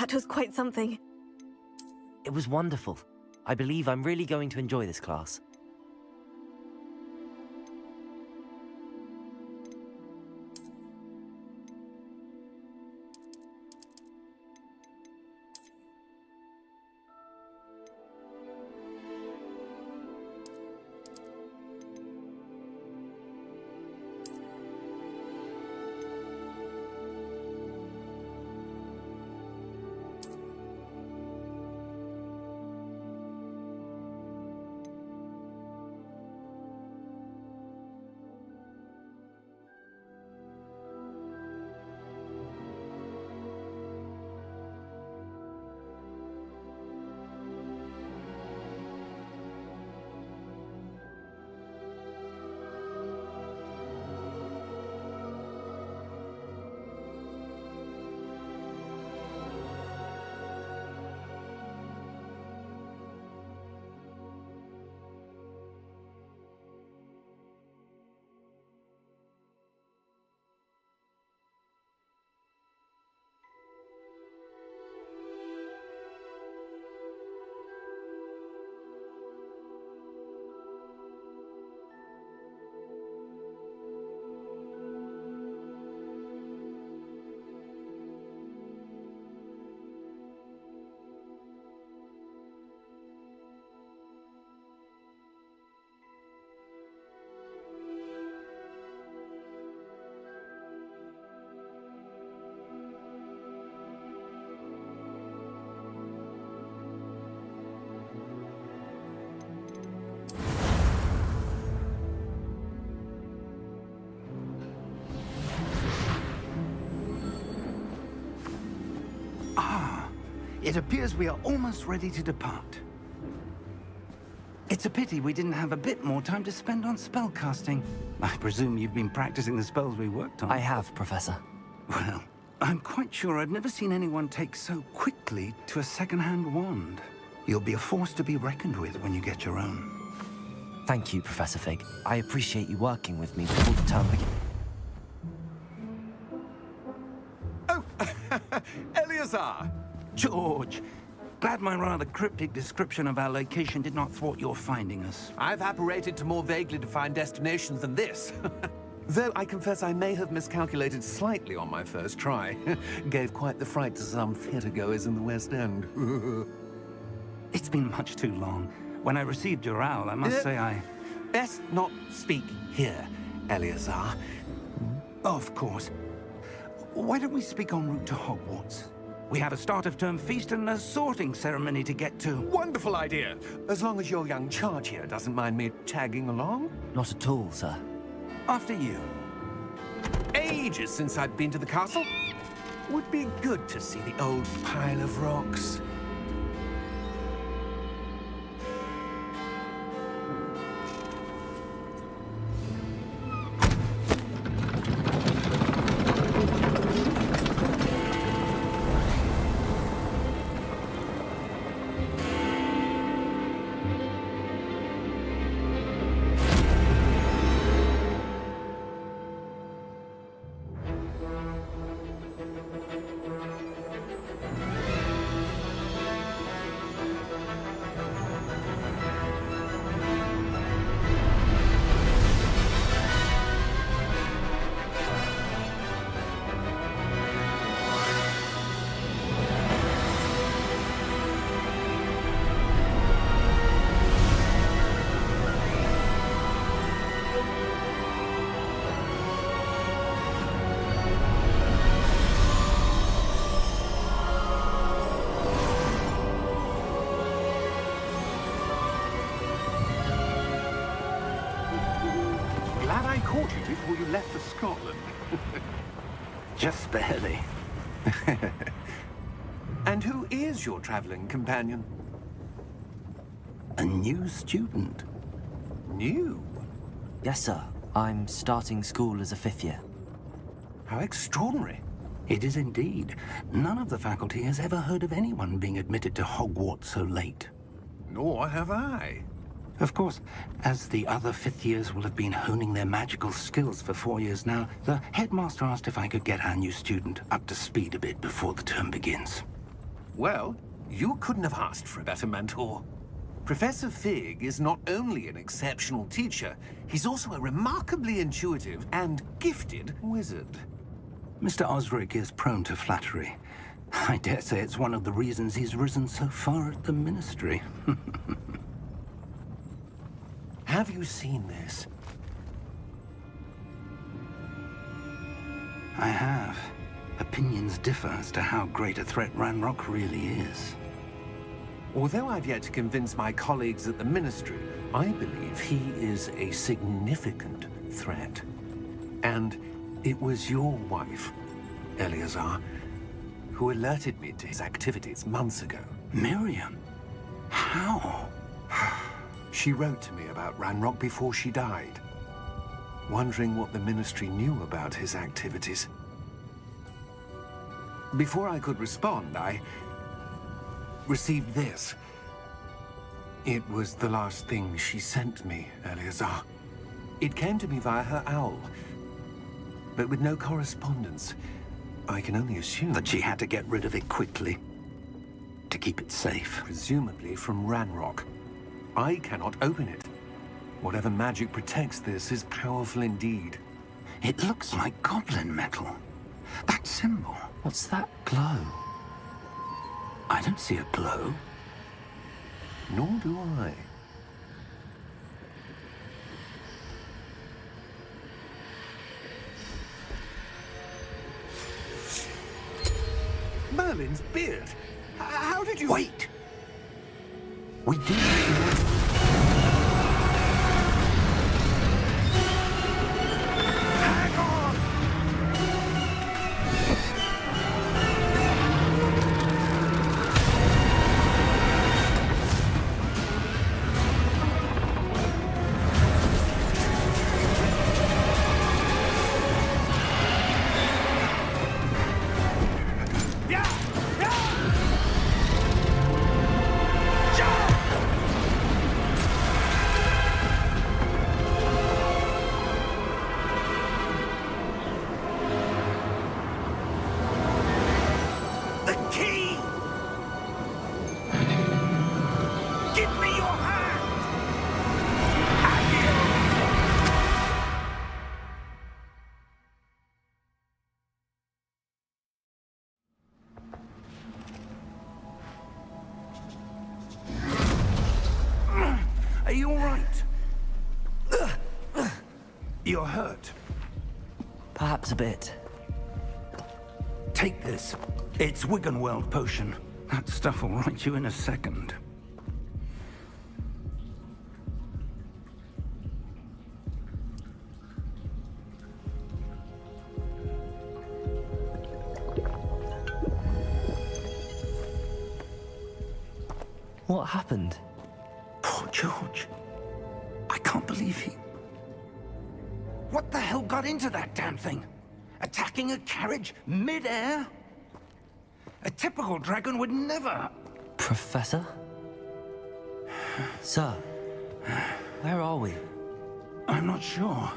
That was quite something. It was wonderful. I believe I'm really going to enjoy this class. It appears we are almost ready to depart. It's a pity we didn't have a bit more time to spend on spellcasting. I presume you've been practicing the spells we worked on. I have, Professor. Well, I'm quite sure I've never seen anyone take so quickly to a second-hand wand. You'll be a force to be reckoned with when you get your own. Thank you, Professor Fig. I appreciate you working with me before the term begins. Oh, Eleazar! George, glad my rather cryptic description of our location did not thwart your finding us. I've apparated to more vaguely defined destinations than this. Though I confess I may have miscalculated slightly on my first try. Gave quite the fright to some theatergoers in the West End. It's been much too long. When I received your owl, I must say I... Best not speak here, Eleazar. Of course. Why don't we speak en route to Hogwarts? We have a start-of-term feast and a sorting ceremony to get to. Wonderful idea! As long as your young charge here doesn't mind me tagging along. Not at all, sir. After you. Ages since I'd been to the castle. Would be good to see the old pile of rocks. Caught you before you left for Scotland. Just barely. And who is your traveling companion? A new student. New? Yes, sir. I'm starting school as a 5th year. How extraordinary. It is indeed. None of the faculty has ever heard of anyone being admitted to Hogwarts so late. Nor have I. Of course, as the other 5th years will have been honing their magical skills for 4 years now, the headmaster asked if I could get our new student up to speed a bit before the term begins. Well, you couldn't have asked for a better mentor. Professor Fig is not only an exceptional teacher, he's also a remarkably intuitive and gifted wizard. Mr. Osric is prone to flattery. I dare say it's one of the reasons he's risen so far at the Ministry. Have you seen this? I have. Opinions differ as to how great a threat Ranrock really is. Although I've yet to convince my colleagues at the Ministry, I believe he is a significant threat. And it was your wife, Eleazar, who alerted me to his activities months ago. Miriam? How? She wrote to me about Ranrock before she died, wondering what the Ministry knew about his activities. Before I could respond, I received this. It was the last thing she sent me, Eleazar. It came to me via her owl, but with no correspondence. I can only assume That she had to get rid of it quickly, to keep it safe. presumably from Ranrock. I cannot open it. Whatever magic protects this is powerful indeed. It looks like goblin metal. That symbol. What's that glow? I don't see a glow. Nor do I. Merlin's beard. How did you... Wait! We do. Hang on! The key! Give me your hand! Are you all right? You're hurt. Perhaps a bit. Take this. It's Wiggenweld potion. That stuff will right you in a second. What happened? Poor George. I can't believe he... What the hell got into that damn thing? Attacking a carriage mid-air? A typical dragon would never... Professor? Sir, where are we? I'm not sure.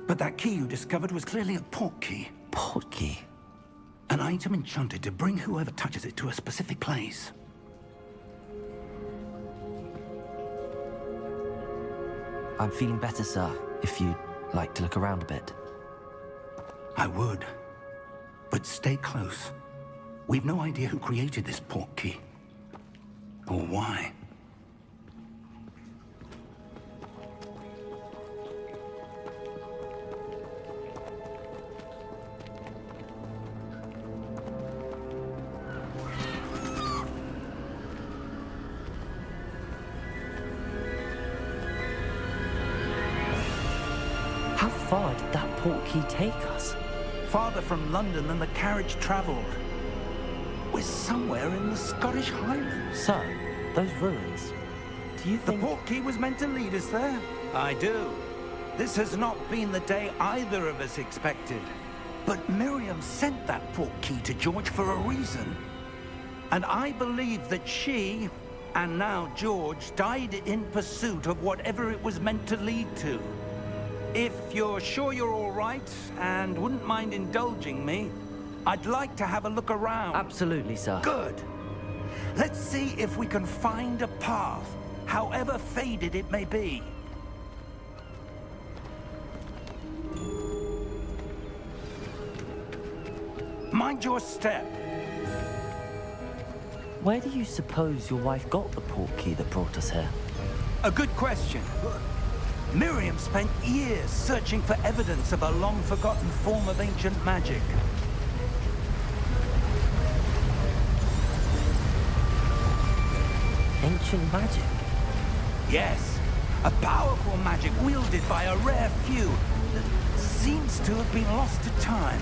But that key you discovered was clearly a port key. Port key? An item enchanted to bring whoever touches it to a specific place. I'm feeling better, sir, if you'd like to look around a bit. I would. But stay close. We've no idea who created this port key. Or why. How far did that port key take us? Farther from London than the carriage traveled. We're somewhere in the Scottish Highlands. Sir, those ruins. Do you The think... port key was meant to lead us there? I do. This has not been the day either of us expected. But Miriam sent that port key to George for a reason. And I believe that she, and now George, died in pursuit of whatever it was meant to lead to. If you're sure you're all right and wouldn't mind indulging me, I'd like to have a look around. Absolutely, sir. Good. Let's see if we can find a path, however faded it may be. Mind your step. Where do you suppose your wife got the portkey that brought us here? A good question. Miriam spent years searching for evidence of a long-forgotten form of ancient magic. Ancient magic? Yes, a powerful magic wielded by a rare few that seems to have been lost to time.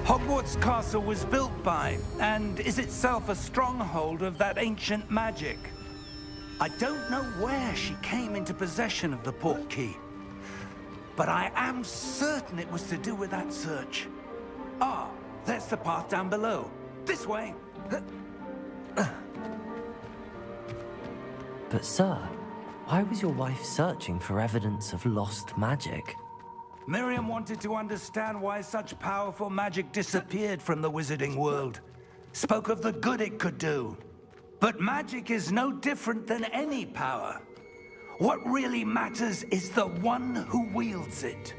Hogwarts Castle was built by, and is itself a stronghold of that ancient magic. I don't know where she came into possession of the portkey, but I am certain it was to do with that search. Ah, there's the path down below. This way. But sir, why was your wife searching for evidence of lost magic? Miriam wanted to understand why such powerful magic disappeared from the wizarding world. Spoke of the good it could do. But magic is no different than any power. What really matters is the one who wields it.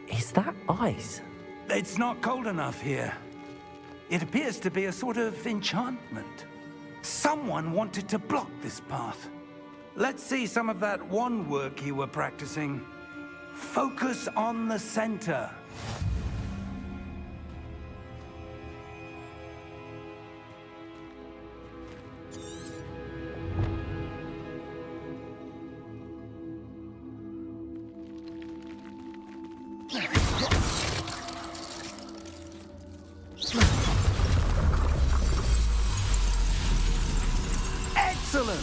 Is that ice? It's not cold enough here. It appears to be a sort of enchantment. Someone wanted to block this path. Let's see some of that wand work you were practicing. Focus on the center. Excellent!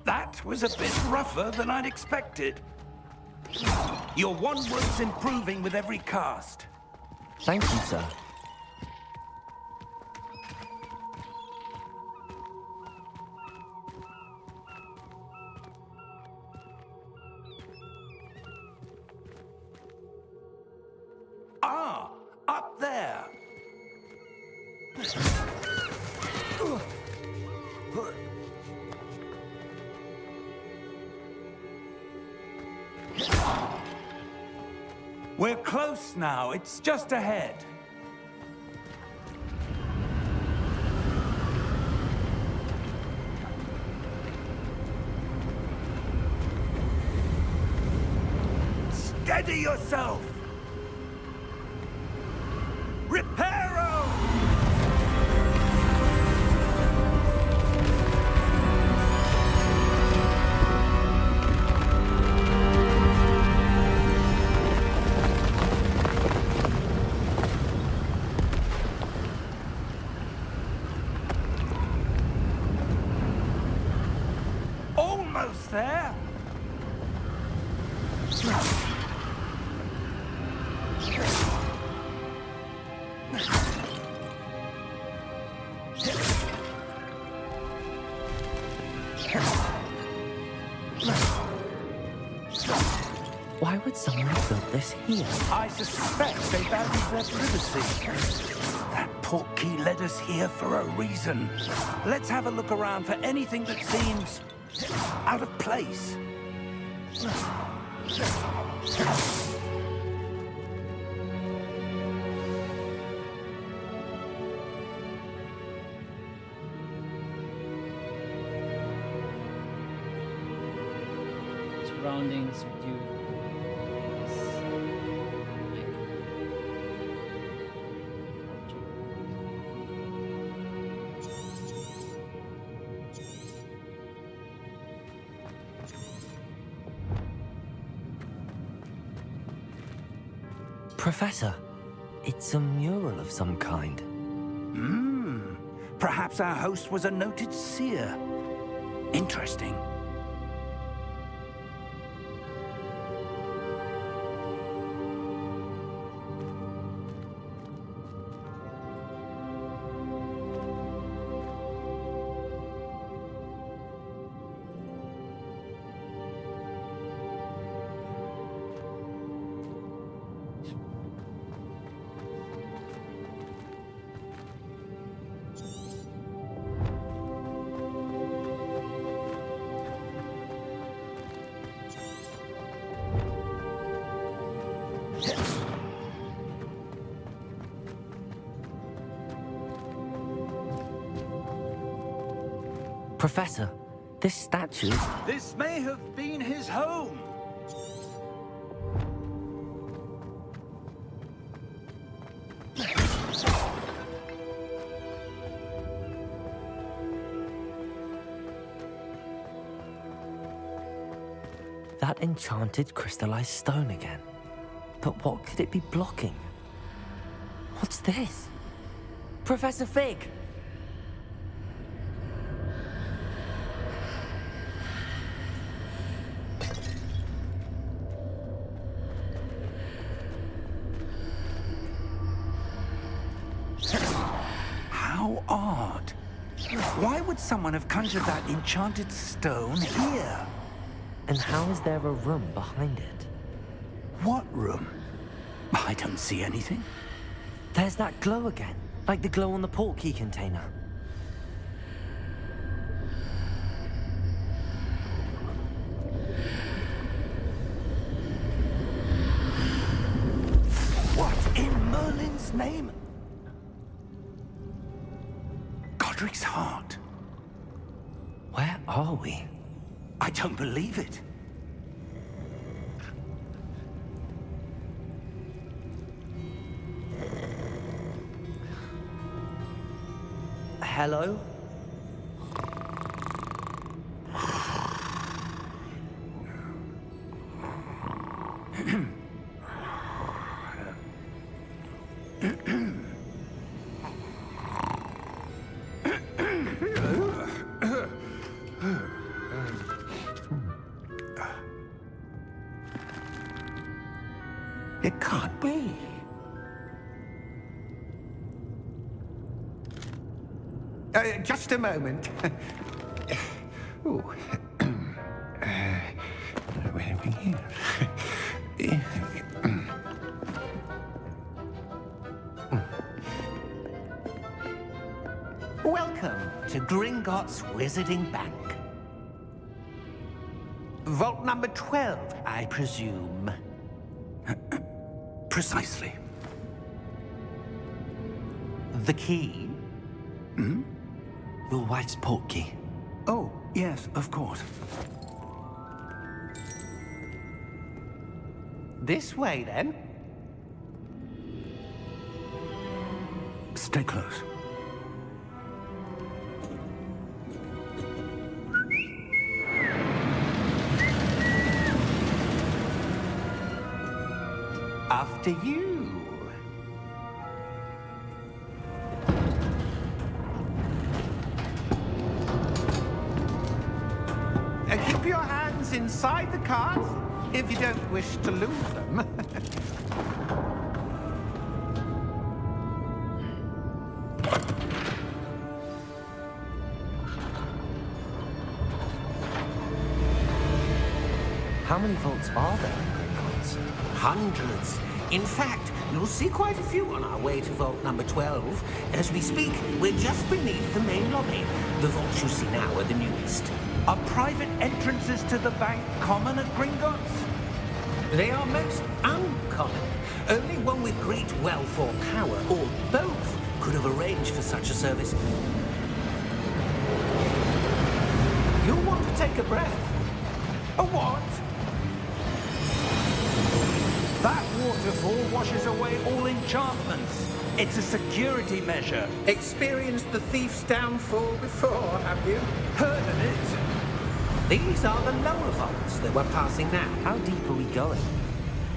That was a bit rougher than I'd expected. Your wand work's improving with every cast. Thank you, sir. Ah, up there. We're close now. It's just ahead. Steady yourself. Reparo! Almost there. Why would someone have built this here? I suspect they value their privacy. That portkey led us here for a reason. Let's have a look around for anything that seems out of place. Surroundings with you. Professor, It's a mural of some kind. Perhaps our host was a noted seer. Interesting. Professor, this statue... This may have been his home. That enchanted crystallized stone again. But what could it be blocking? What's this? Professor Fig! How odd. Why would someone have conjured that enchanted stone here? And how is there a room behind it? What room? I don't see anything. There's that glow again, like the glow on the portkey container. What in Merlin's name? Godric's heart. Where are we? I don't believe it. Hello? It can't be. Just a moment. Ooh. Where are we here? Welcome to Gringotts Wizarding Bank. Vault number 12, I presume. Precisely. The key? Your wife's portkey. Oh, yes, of course. This way, then. Stay close. After you. Keep your hands inside the cart if you don't wish to lose them. How many vaults are there in Gringotts? Hundreds. In fact, you'll see quite a few on our way to vault number 12. As we speak, we're just beneath the main lobby. The vaults you see now are the newest. Are private entrances to the bank common at Gringotts? They are most uncommon. Only one with great wealth or power, or both, could have arranged for such a service. You'll want to take a breath. A what? That waterfall washes away all enchantments. It's a security measure. Experienced the thief's downfall before, have you? Heard of it? These are the lower vaults that we're passing now. How deep are we going?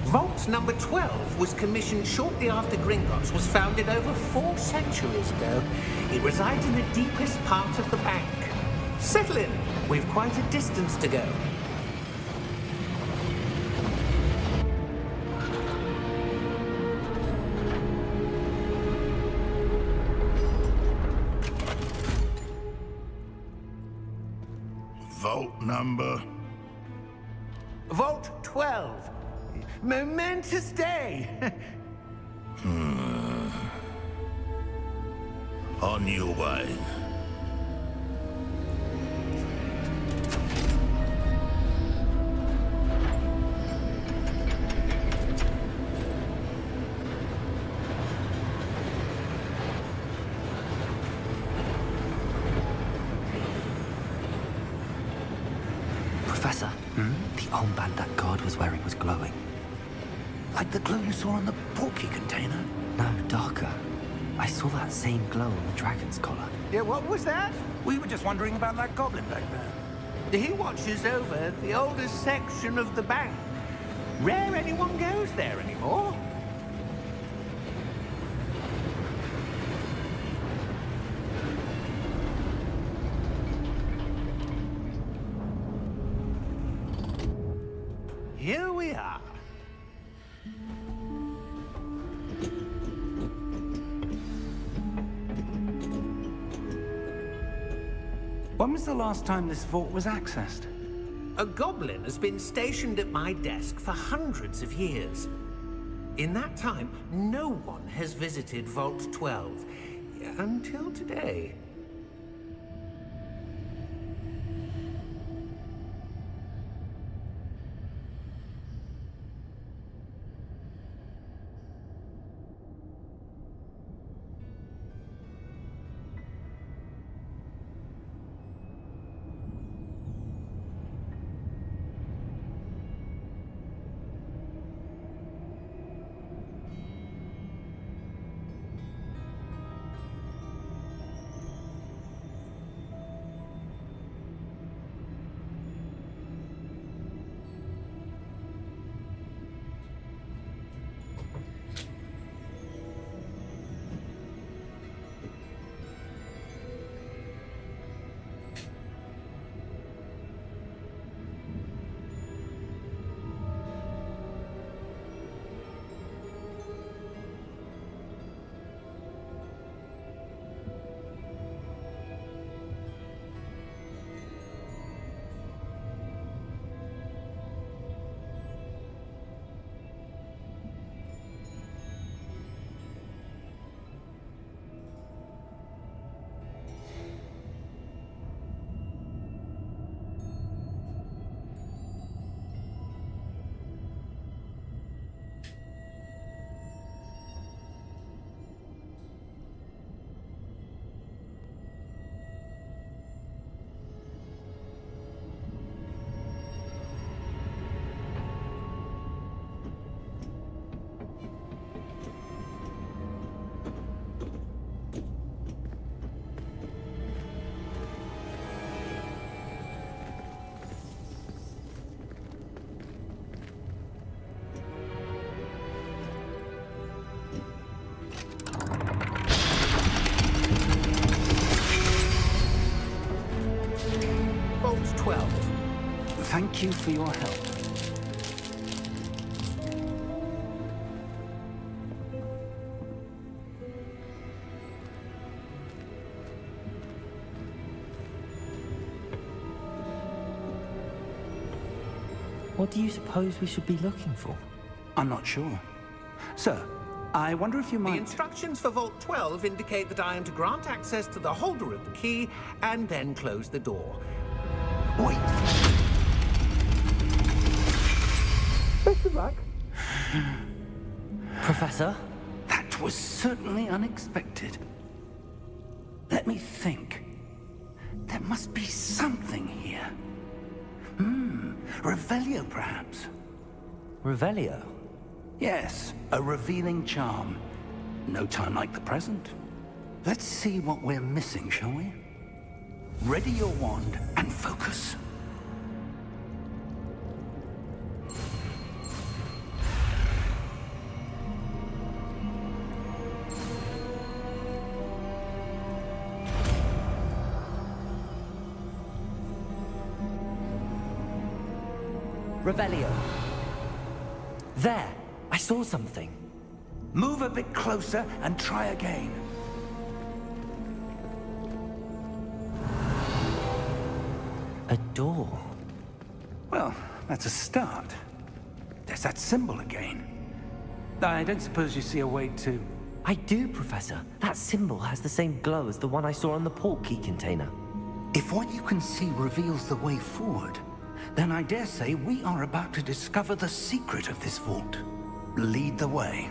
Vault number 12 was commissioned shortly after Gringotts was founded over 4 centuries ago. It resides in the deepest part of the bank. Settle in. We've quite a distance to go. Vault number? Vault 12. Momentous day. On your way. Professor, the armband that guard was wearing was glowing. Like the glow you saw on the portkey container? No, darker. I saw that same glow on the dragon's collar. Yeah, what was that? We were just wondering about that goblin back there. He watches over the oldest section of the bank. Rare anyone goes there anymore. Here we are. When was the last time this vault was accessed? A goblin has been stationed at my desk for hundreds of years. In that time, no one has visited Vault 12. Until today. Vault 12. Thank you for your help. What do you suppose we should be looking for? I'm not sure. Sir, I wonder if you The might... instructions for Vault 12 indicate that I am to grant access to the holder of the key and then close the door. Wait. Best of luck. Professor? That was certainly unexpected. Let me think. There must be something here. Revelio, perhaps? Revelio? Yes, a revealing charm. No time like the present. Let's see what we're missing, shall we? Ready your wand and focus. Revelio. There! I saw something. Move a bit closer and try again. A door. Well, that's a start. There's that symbol again. I don't suppose you see a way to... I do, Professor. That symbol has the same glow as the one I saw on the port key container. If what you can see reveals the way forward, then I dare say we are about to discover the secret of this vault. Lead the way.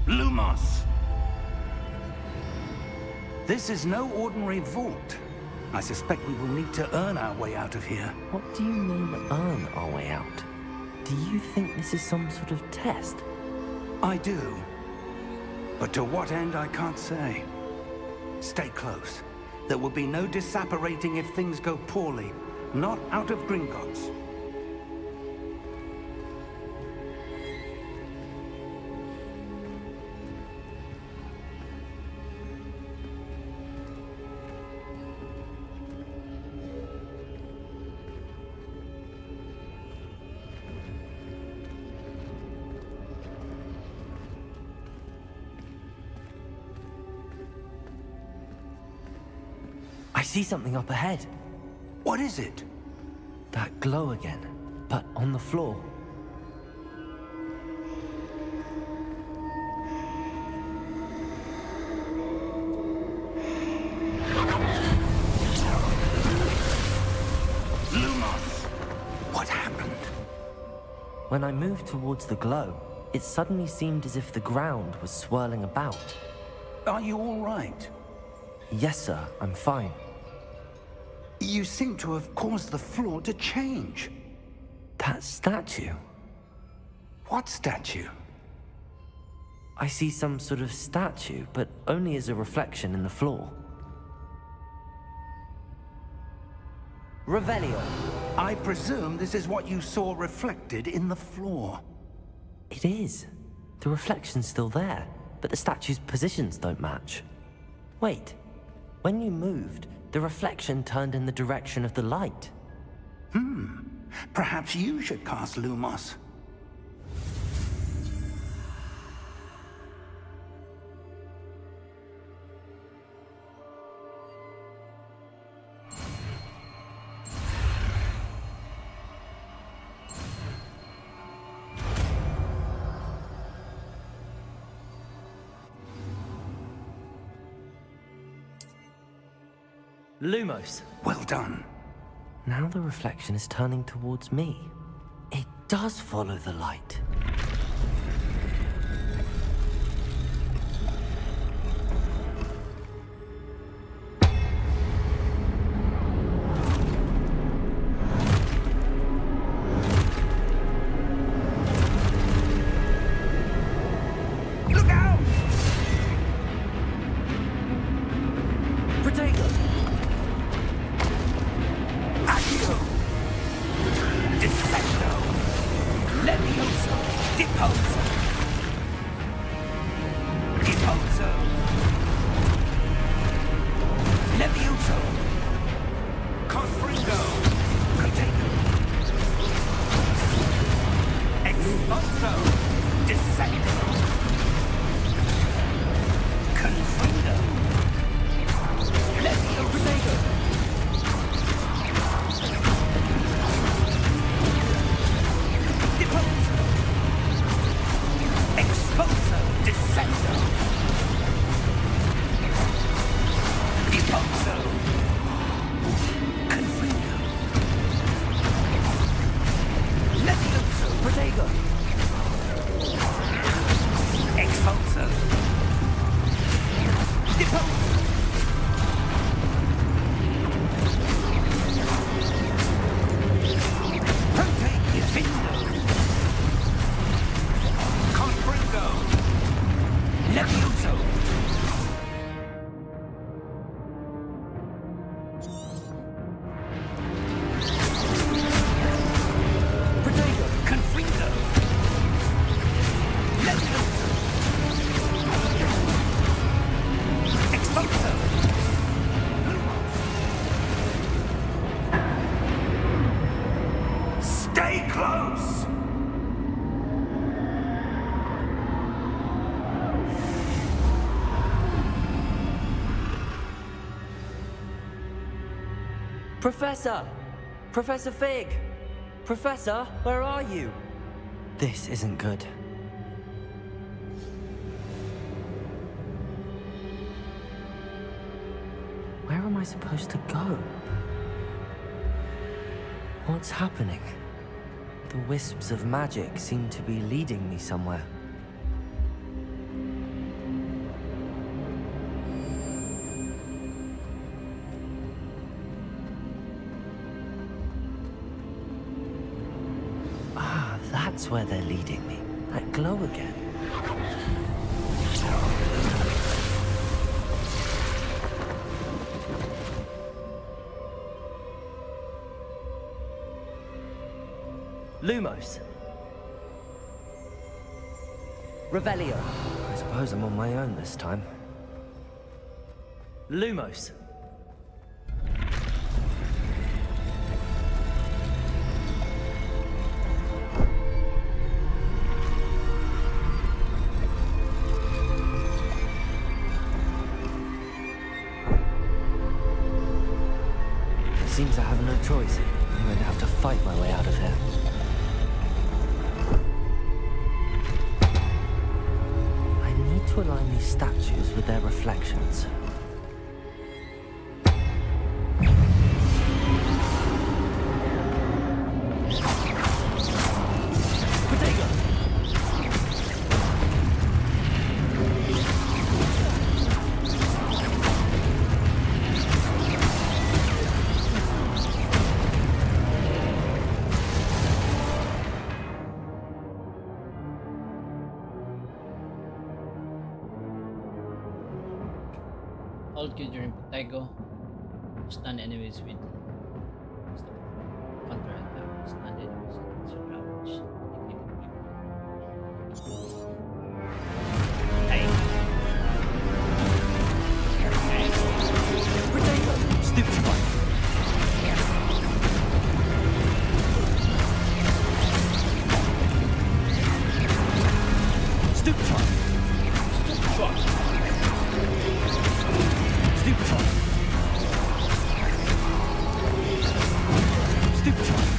Lumos! This is no ordinary vault. I suspect we will need to earn our way out of here. What do you mean, earn our way out? Do you think this is some sort of test? I do. But to what end, I can't say. Stay close. There will be no disapparating if things go poorly. Not out of Gringotts. I see something up ahead. What is it? That glow again, but on the floor. Lumos! What happened? When I moved towards the glow, it suddenly seemed as if the ground was swirling about. Are you all right? Yes, sir, I'm fine. You seem to have caused the floor to change. That statue? What statue? I see some sort of statue, but only as a reflection in the floor. Revelio. I presume this is what you saw reflected in the floor. It is. The reflection's still there, but the statue's positions don't match. Wait. When you moved, the reflection turned in the direction of the light. Perhaps you should cast Lumos. Lumos. Well done. Now the reflection is turning towards me. It does follow the light. Levioso! Confringo! Levioso! Protego! Expulso! Depose! Rotate Defendo! Confringo! Levioso! Protego! Confringo! Levioso! Expulso! Stay close! Professor! Professor Fig! Professor, where are you? This isn't good. Where am I supposed to go? What's happening? The wisps of magic seem to be leading me somewhere. Ah, that's where they're leading me. That glow again. Lumos. Revelio. I suppose I'm on my own this time. Lumos. It seems I have no choice. I'm going to have to fight my way out of here. To align these statues with their reflections. Protego! Hold Q during Protego. Stun enemies with counter attack. Stun enemies with surround. Hey. Protego! Stupid one! Stupid one! Stupid one! Stupid one! Stupid one!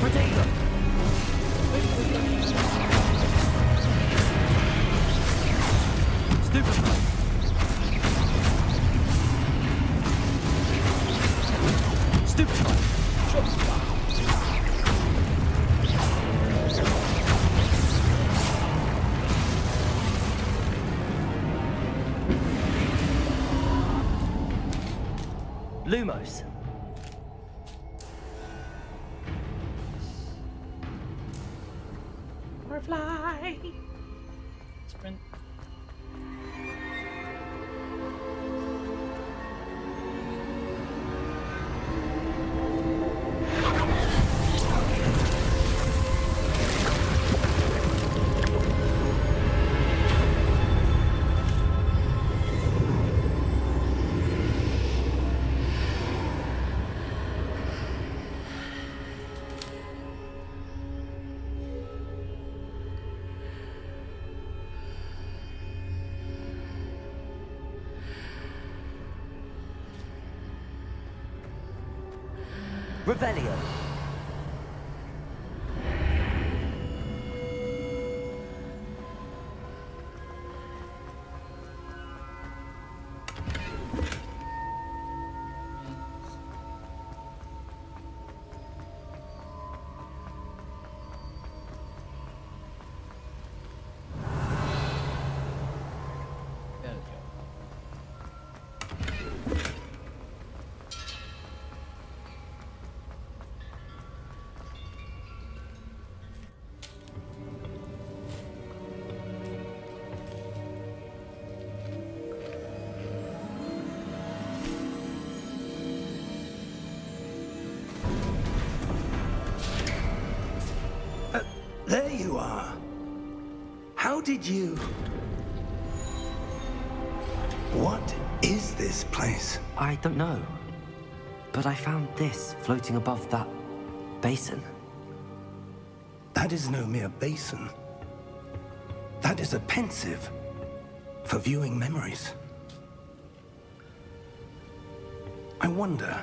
Protego! Stupid one! Stupid one! Lumos. Firefly! Sprint. Revelio. you are. How did you... What is this place? I don't know. But I found this floating above that basin. That is no mere basin. That is a pensive for viewing memories. I wonder...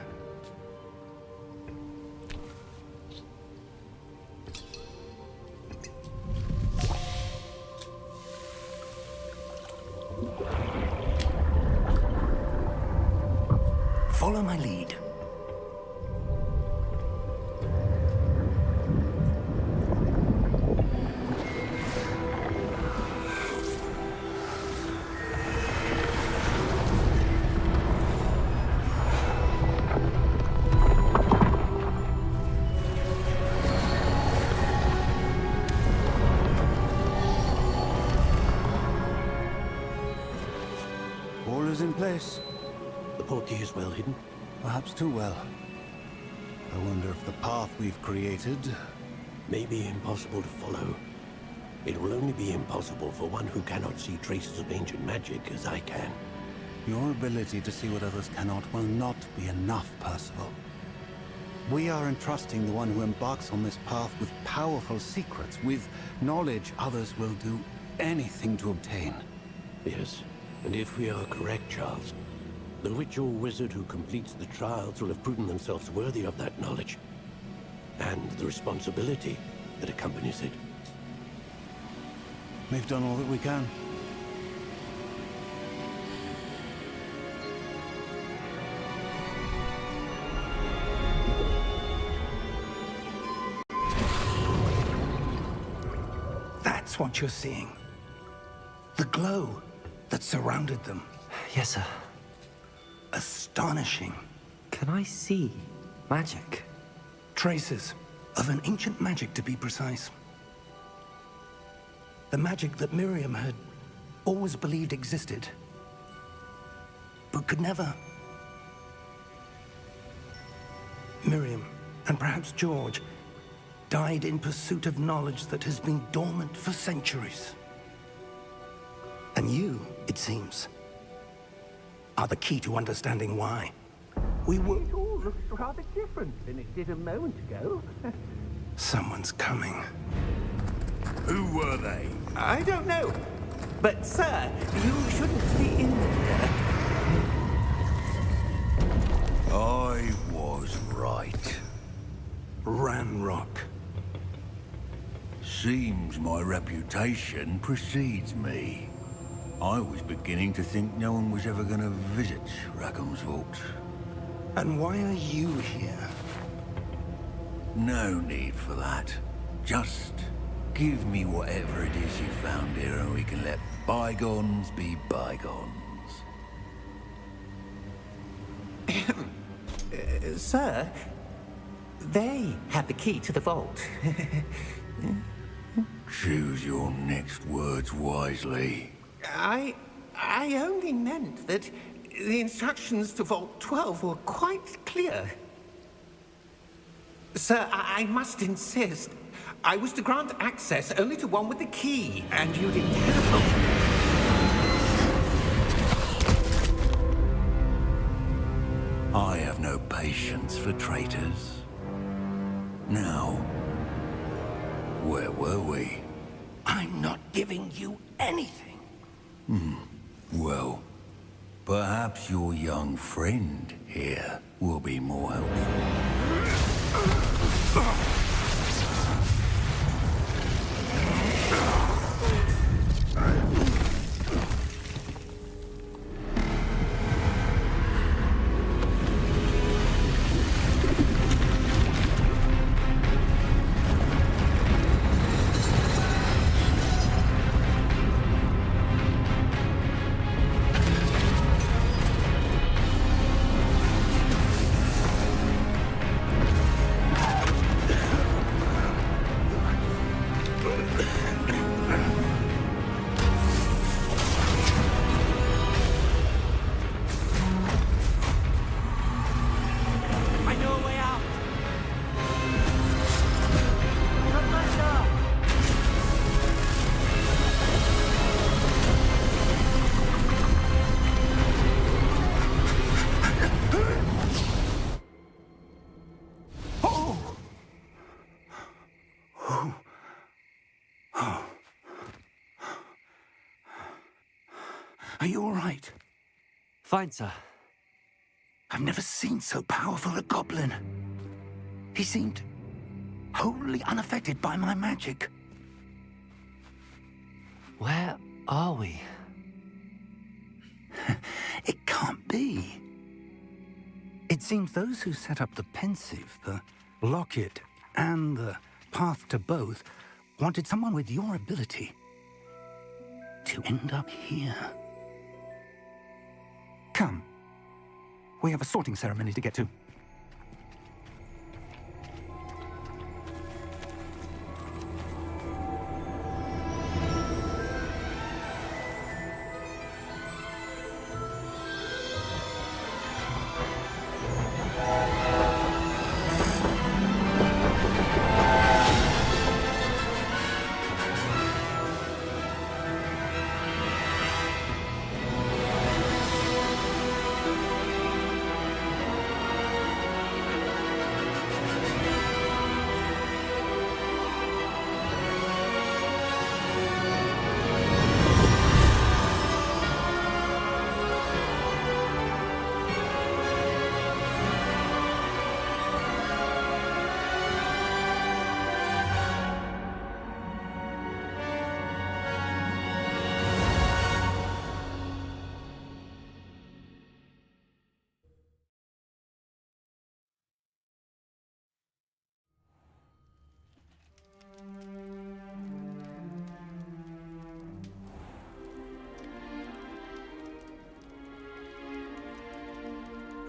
Follow my lead. All is in place. The portkey is well hidden. Perhaps too well. I wonder if the path we've created... May be impossible to follow. It will only be impossible for one who cannot see traces of ancient magic as I can. Your ability to see what others cannot will not be enough, Percival. We are entrusting the one who embarks on this path with powerful secrets, with knowledge others will do anything to obtain. Yes, and if we are correct, Charles, the witch or wizard who completes the trials will have proven themselves worthy of that knowledge, and the responsibility that accompanies it. We've done all that we can. That's what you're seeing. The glow that surrounded them. Yes, sir. Astonishing. Can I see magic? Traces of an ancient magic, to be precise. The magic that Miriam had always believed existed, but could never. Miriam, and perhaps George, died in pursuit of knowledge that has been dormant for centuries. And you, it seems, are the key to understanding why. We were... It all looks rather different than it did a moment ago. Someone's coming. Who were they? I don't know. But, sir, you shouldn't be in here. I was right. Ranrock. Seems my reputation precedes me. I was beginning to think no one was ever going to visit Rackham's vault. And why are you here? No need for that. Just give me whatever it is you found here and we can let bygones be bygones. Sir, they have the key to the vault. Choose your next words wisely. I only meant that the instructions to Vault 12 were quite clear. Sir, I must insist. I was to grant access only to one with the key, and you didn't help. I have no patience for traitors. Now, where were we? I'm not giving you anything. Well, perhaps your young friend here will be more helpful. Are you all right? Fine, sir. I've never seen so powerful a goblin. He seemed wholly unaffected by my magic. Where are we? It can't be. It seems those who set up the pensive, the locket, and the path to both wanted someone with your ability to end up here. Come. We have a sorting ceremony to get to.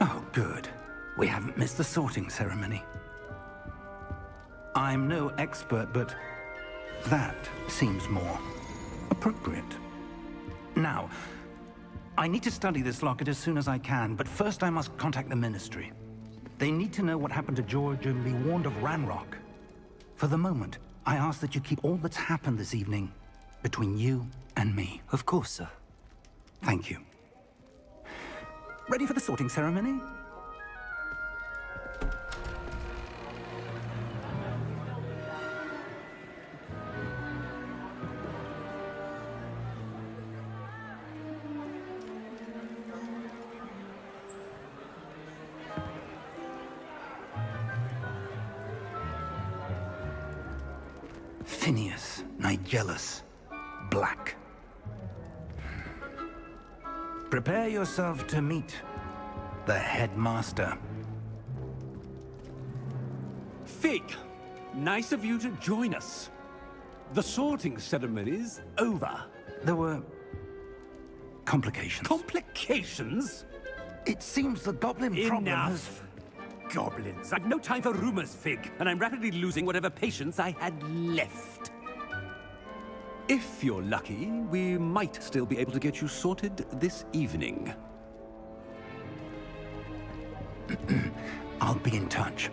Oh, good. We haven't missed the sorting ceremony. I'm no expert, but that seems more appropriate. Now, I need to study this locket as soon as I can, but first I must contact the Ministry. They need to know what happened to George and be warned of Ranrock. For the moment, I ask that you keep all that's happened this evening between you and me. Of course, sir. Thank you. Ready for the sorting ceremony? Phineas, Nigellus, Black. Prepare yourself to meet the headmaster. Fig, nice of you to join us. The sorting ceremony's over. There were complications. Complications? It seems the goblin problem has... Enough. Goblins. I've no time for rumors, Fig, and I'm rapidly losing whatever patience I had left. If you're lucky, we might still be able to get you sorted this evening. I'll be in touch.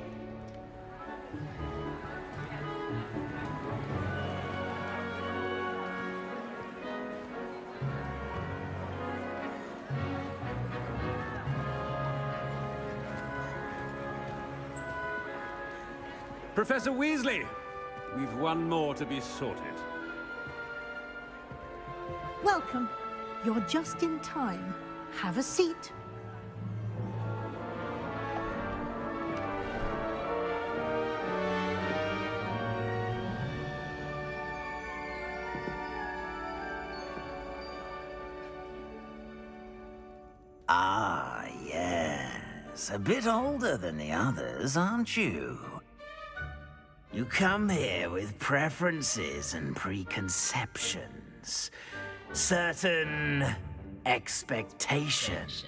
Professor Weasley, we've one more to be sorted. Welcome. You're just in time. Have a seat. Ah, yes. A bit older than the others, aren't you? You come here with preferences and preconceptions. Certain expectations.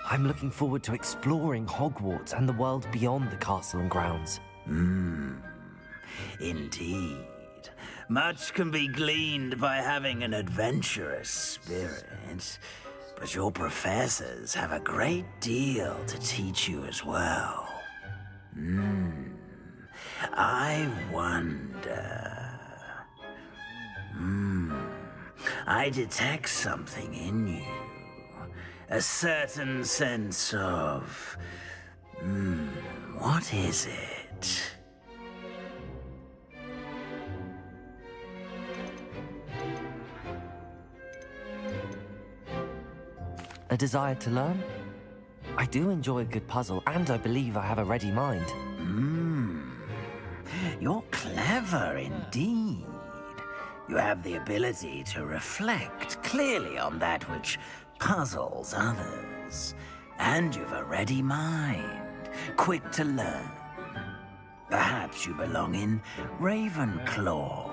I'm looking forward to exploring Hogwarts and the world beyond the castle and grounds. Indeed. Much can be gleaned by having an adventurous spirit, but your professors have a great deal to teach you as well. I wonder... I detect something in you. A certain sense of... what is it? A desire to learn? I do enjoy a good puzzle, and I believe I have a ready mind. You're clever indeed. You have the ability to reflect clearly on that which puzzles others. And you've a ready mind, quick to learn. Perhaps you belong in Ravenclaw.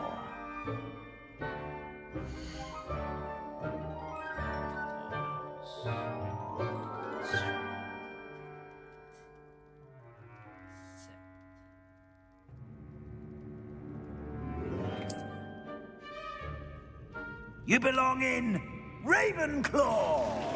You belong in Ravenclaw!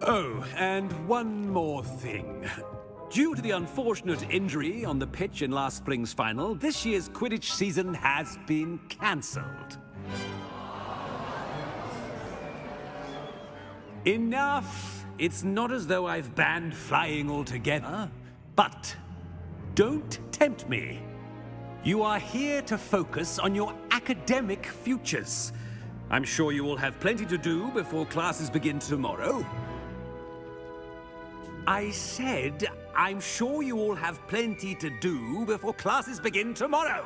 Oh, and one more thing. Due to the unfortunate injury on the pitch in last spring's final, this year's Quidditch season has been cancelled. Enough! It's not as though I've banned flying altogether, but don't tempt me. You are here to focus on your academic futures. I'm sure you all have plenty to do before classes begin tomorrow. I said, I'm sure you all have plenty to do before classes begin tomorrow.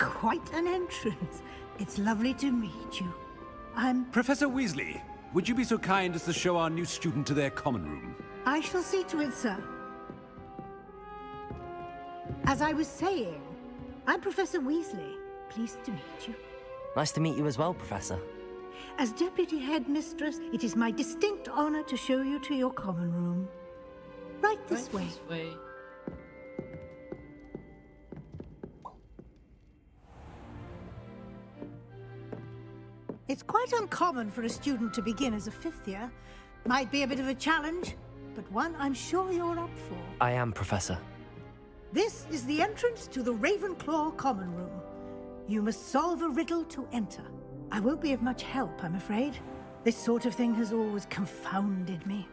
Quite an entrance. It's lovely to meet you. I'm... Professor Weasley, would you be so kind as to show our new student to their common room? I shall see to it, sir. As I was saying, I'm Professor Weasley. Pleased to meet you. Nice to meet you as well, Professor. As Deputy Headmistress, it is my distinct honor to show you to your common room. Right this way. It's quite uncommon for a student to begin as a fifth year. Might be a bit of a challenge, but one I'm sure you're up for. I am, Professor. This is the entrance to the Ravenclaw common room. You must solve a riddle to enter. I won't be of much help, I'm afraid. This sort of thing has always confounded me.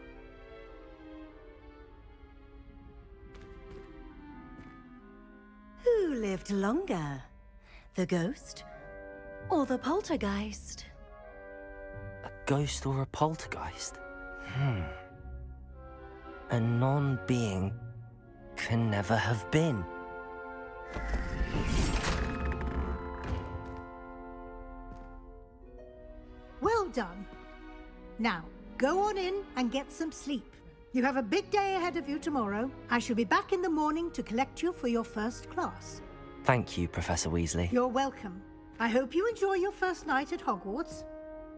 Who lived longer? The ghost or the poltergeist? A ghost or a poltergeist? A non-being can never have been. Well done. Now, go on in and get some sleep. You have a big day ahead of you tomorrow. I shall be back in the morning to collect you for your first class. Thank you, Professor Weasley. You're welcome. I hope you enjoy your first night at Hogwarts.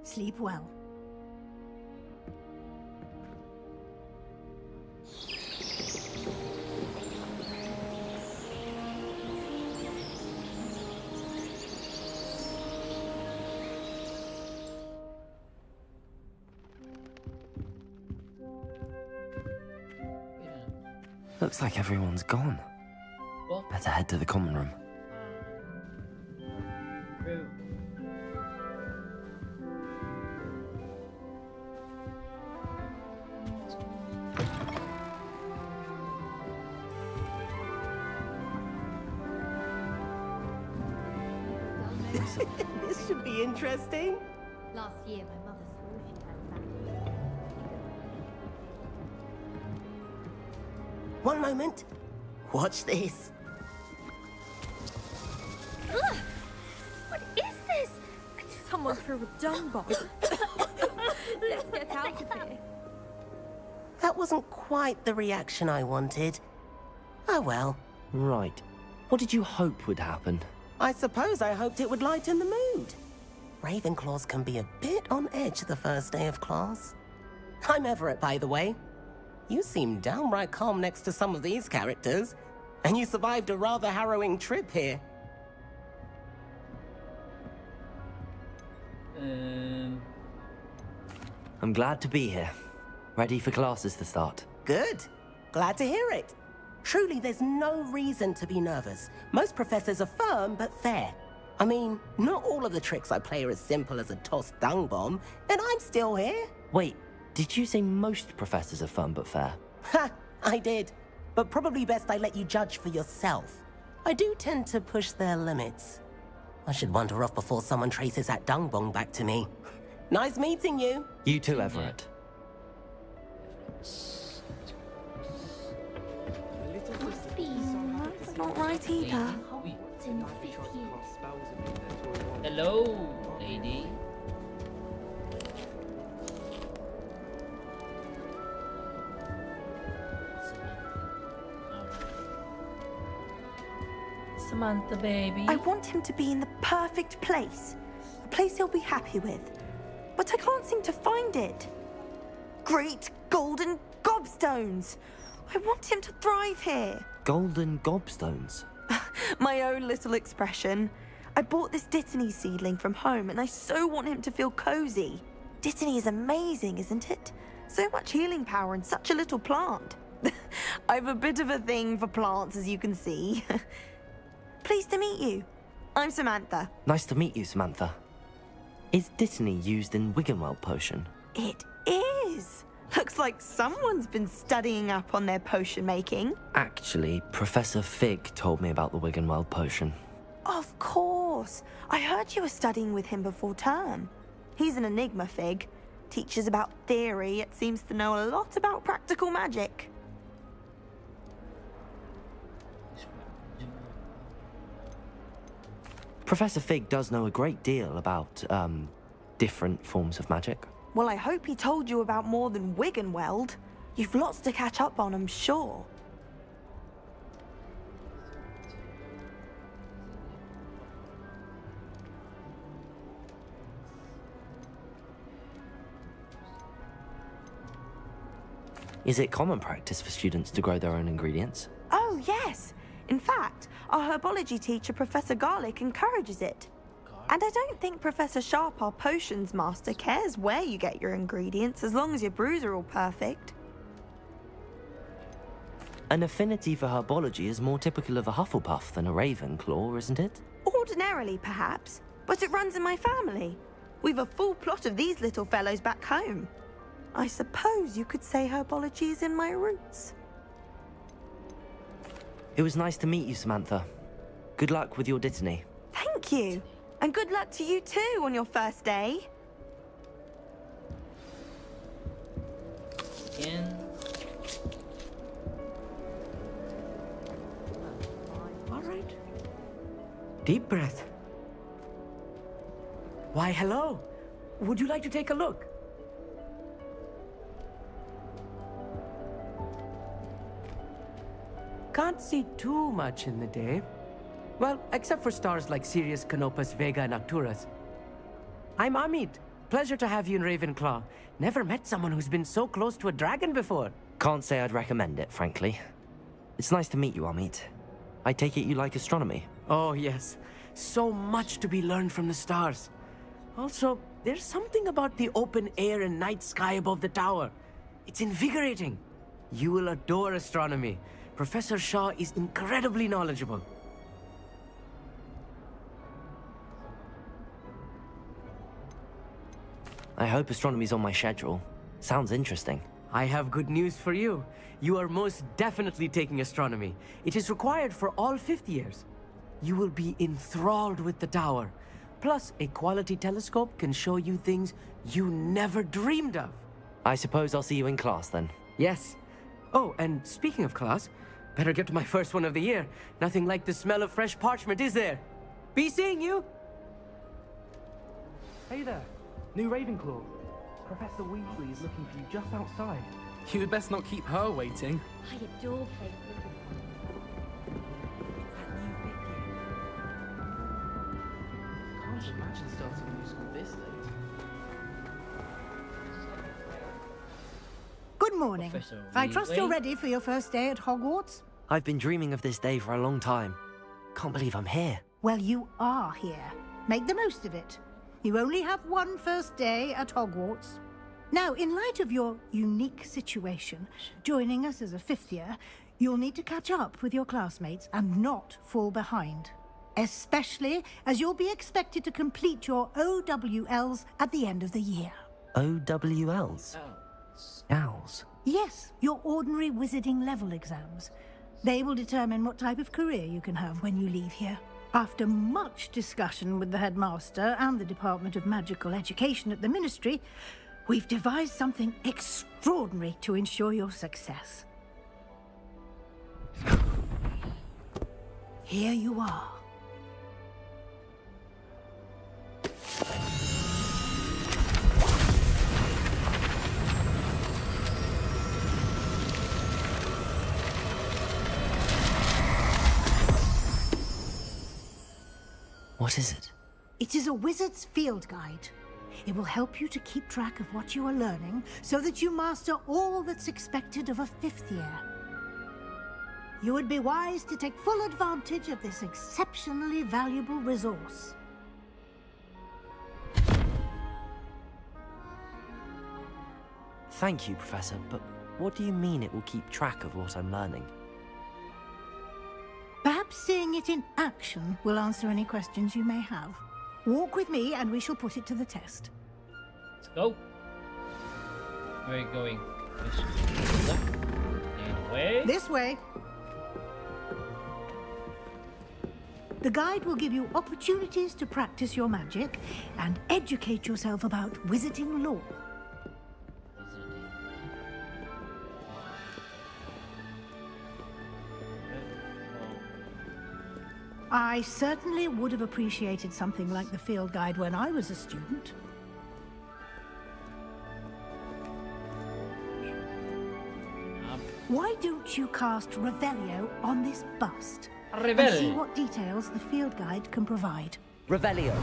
Sleep well. Looks like everyone's gone. What? Better head to the common room. This should be interesting. Last year, my mother swore she had that. One moment. Watch this. Ugh! What is this? Someone threw a dung bomb. Let's get out of here. That wasn't quite the reaction I wanted. Oh well. Right. What did you hope would happen? I suppose I hoped it would lighten the mood. Ravenclaws can be a bit on edge the first day of class. I'm Everett, by the way. You seem downright calm next to some of these characters, and you survived a rather harrowing trip here. I'm glad to be here. Ready for classes to start. Good. Glad to hear it. Truly, there's no reason to be nervous. Most professors are firm but fair. I mean, not all of the tricks I play are as simple as a tossed dung bomb, and I'm still here. Wait, did you say most professors are fun but fair? Ha! I did. But probably best I let you judge for yourself. I do tend to push their limits. I should wander off before someone traces that dung bomb back to me. Nice meeting you. You too, Everett. That's not right either. It's in your 5th year. Hello, lady. Samantha, baby. I want him to be in the perfect place. A place he'll be happy with. But I can't seem to find it. Great golden gobstones! I want him to thrive here. Golden gobstones? My own little expression. I bought this Dittany seedling from home and I so want him to feel cozy. Dittany is amazing, isn't it? So much healing power in such a little plant. I've a bit of a thing for plants, as you can see. Pleased to meet you. I'm Samantha. Nice to meet you, Samantha. Is Dittany used in Wiggenweld potion? It is. Looks like someone's been studying up on their potion making. Actually, Professor Fig told me about the Wiggenweld potion. Of course. I heard you were studying with him before term. He's an enigma, Fig. Teaches about theory, yet seems to know a lot about practical magic. Professor Fig does know a great deal about, different forms of magic. Well, I hope he told you about more than Wiggenweld. You've lots to catch up on, I'm sure. Is it common practice for students to grow their own ingredients? Oh, yes. In fact, our herbology teacher, Professor Garlick, encourages it. And I don't think Professor Sharp, our potions master, cares where you get your ingredients, as long as your brews are all perfect. An affinity for herbology is more typical of a Hufflepuff than a Ravenclaw, isn't it? Ordinarily, perhaps, but it runs in my family. We've a full plot of these little fellows back home. I suppose you could say herbology is in my roots. It was nice to meet you, Samantha. Good luck with your Dittany. Thank you. And good luck to you too on your first day. Again. All right. Deep breath. Why, hello. Would you like to take a look? Can't see too much in the day. Well, except for stars like Sirius, Canopus, Vega, and Arcturus. I'm Amit. Pleasure to have you in Ravenclaw. Never met someone who's been so close to a dragon before. Can't say I'd recommend it, frankly. It's nice to meet you, Amit. I take it you like astronomy? Oh, yes. So much to be learned from the stars. Also, there's something about the open air and night sky above the tower. It's invigorating. You will adore astronomy. Professor Shaw is incredibly knowledgeable. I hope astronomy's on my schedule. Sounds interesting. I have good news for you. You are most definitely taking astronomy. It is required for all 5th years. You will be enthralled with the tower. Plus, a quality telescope can show you things you never dreamed of. I suppose I'll see you in class then. Yes. Oh, and speaking of class, better get to my first one of the year. Nothing like the smell of fresh parchment, is there? Be seeing you! Hey there. New Ravenclaw. Professor Weasley is looking for you just outside. You'd best not keep her waiting. I adore playing with Can't imagine starting a new school this late. Good morning. Professor I trust you're Weasley. ready for your first day at Hogwarts? I've been dreaming of this day for a long time. Can't believe I'm here. Well, you are here. Make the most of it. You only have one first day at Hogwarts. Now, in light of your unique situation, joining us as a 5th year, You'll need to catch up with your classmates and not fall behind. Especially as you'll be expected to complete your OWLs at the end of the year. OWLs? Owls? Yes, your ordinary wizarding level exams. They will determine what type of career you can have when you leave here. After much discussion with the headmaster and the Department of Magical Education at the Ministry, we've devised something extraordinary to ensure your success. Here you are. What is it? It is a wizard's field guide. It will help you to keep track of what you are learning so that you master all that's expected of a 5th year. You would be wise to take full advantage of this exceptionally valuable resource. Thank you, Professor, but what do you mean it will keep track of what I'm learning? Perhaps seeing it in action will answer any questions you may have. Walk with me and we shall put it to the test. Let's go. Where are you going? This way. The guide will give you opportunities to practice your magic and educate yourself about wizarding lore. I certainly would have appreciated something like the field guide when I was a student. Why don't you cast Revelio on this bust? And see what details the field guide can provide. Revelio.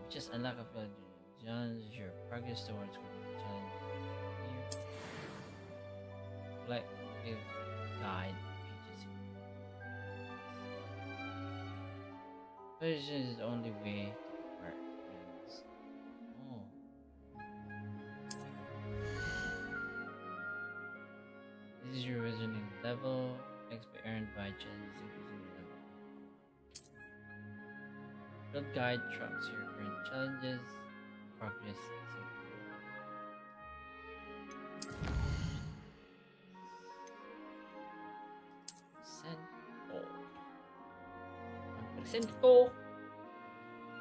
Just unlock a field challenge your progress towards challenge here. Select field guide pages. This is the only way to acquire friends. Oh. This is your wizarding level. XP earned by challenges increasing your level. Field guide tracks your current challenges, progress, Cinco.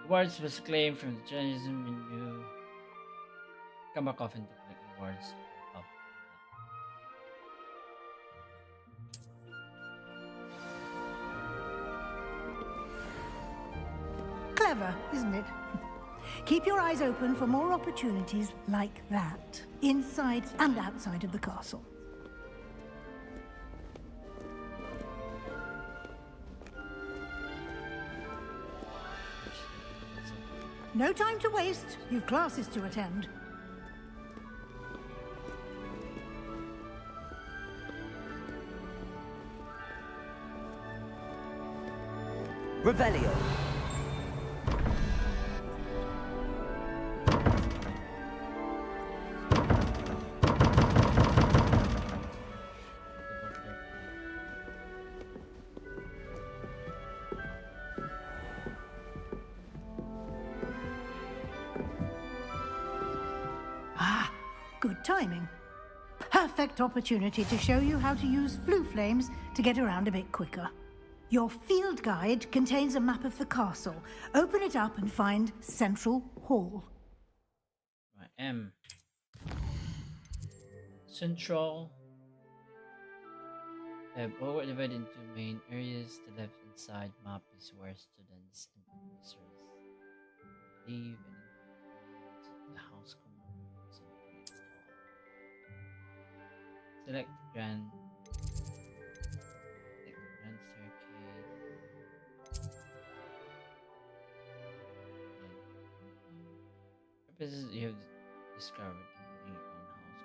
Rewards was claimed from the challenges menu. Come back off and click rewards. Up. Clever, isn't it? Keep your eyes open for more opportunities like that, inside and outside of the castle. No time to waste. You've classes to attend. Revelio. Good timing. Perfect opportunity to show you how to use flue flames to get around a bit quicker. Your field guide contains a map of the castle. Open it up and find Central Hall. I am Central. Both are divided into main areas. The left-hand side map is where students and professors live and the house commons. Select the grand staircase. Purposes you have discovered in your own house.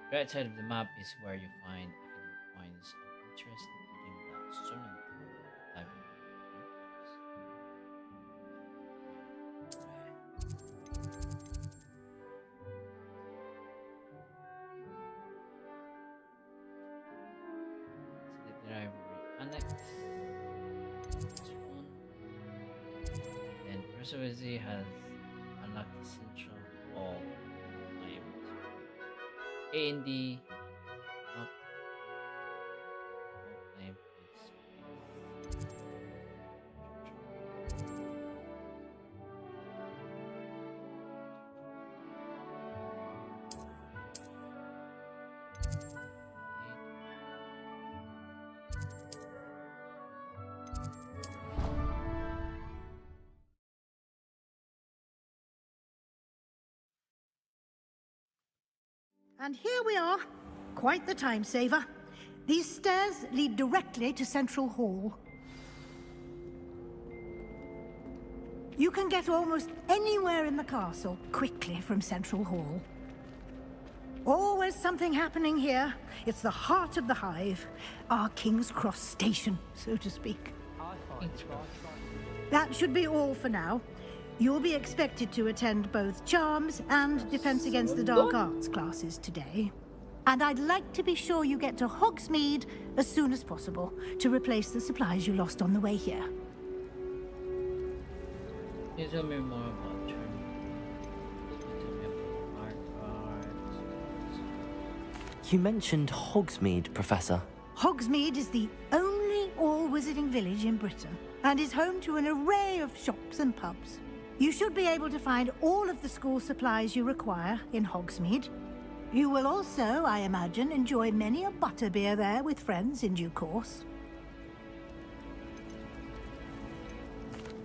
Okay. Right side of the map is where you find academic points of interest, including the swimming pool, library, the library annex. This one. Then Professor Weasley has unlocked the central hall. A and D. Up. Time space. And here we are. Quite the time saver. These stairs lead directly to Central Hall. You can get almost anywhere in the castle quickly from Central Hall. Always something happening here. It's the heart of the hive. Our King's Cross station, so to speak. That should be all for now. You'll be expected to attend both Charms and Defense Against the Dark Arts classes today. And I'd like to be sure you get to Hogsmeade as soon as possible to replace the supplies you lost on the way here. Can you tell me more about Charm? Can you tell me about You mentioned Hogsmeade, Professor. Hogsmeade is the only all-wizarding village in Britain and is home to an array of shops and pubs. You should be able to find all of the school supplies you require in Hogsmeade. You will also, I imagine, enjoy many a butterbeer there with friends in due course.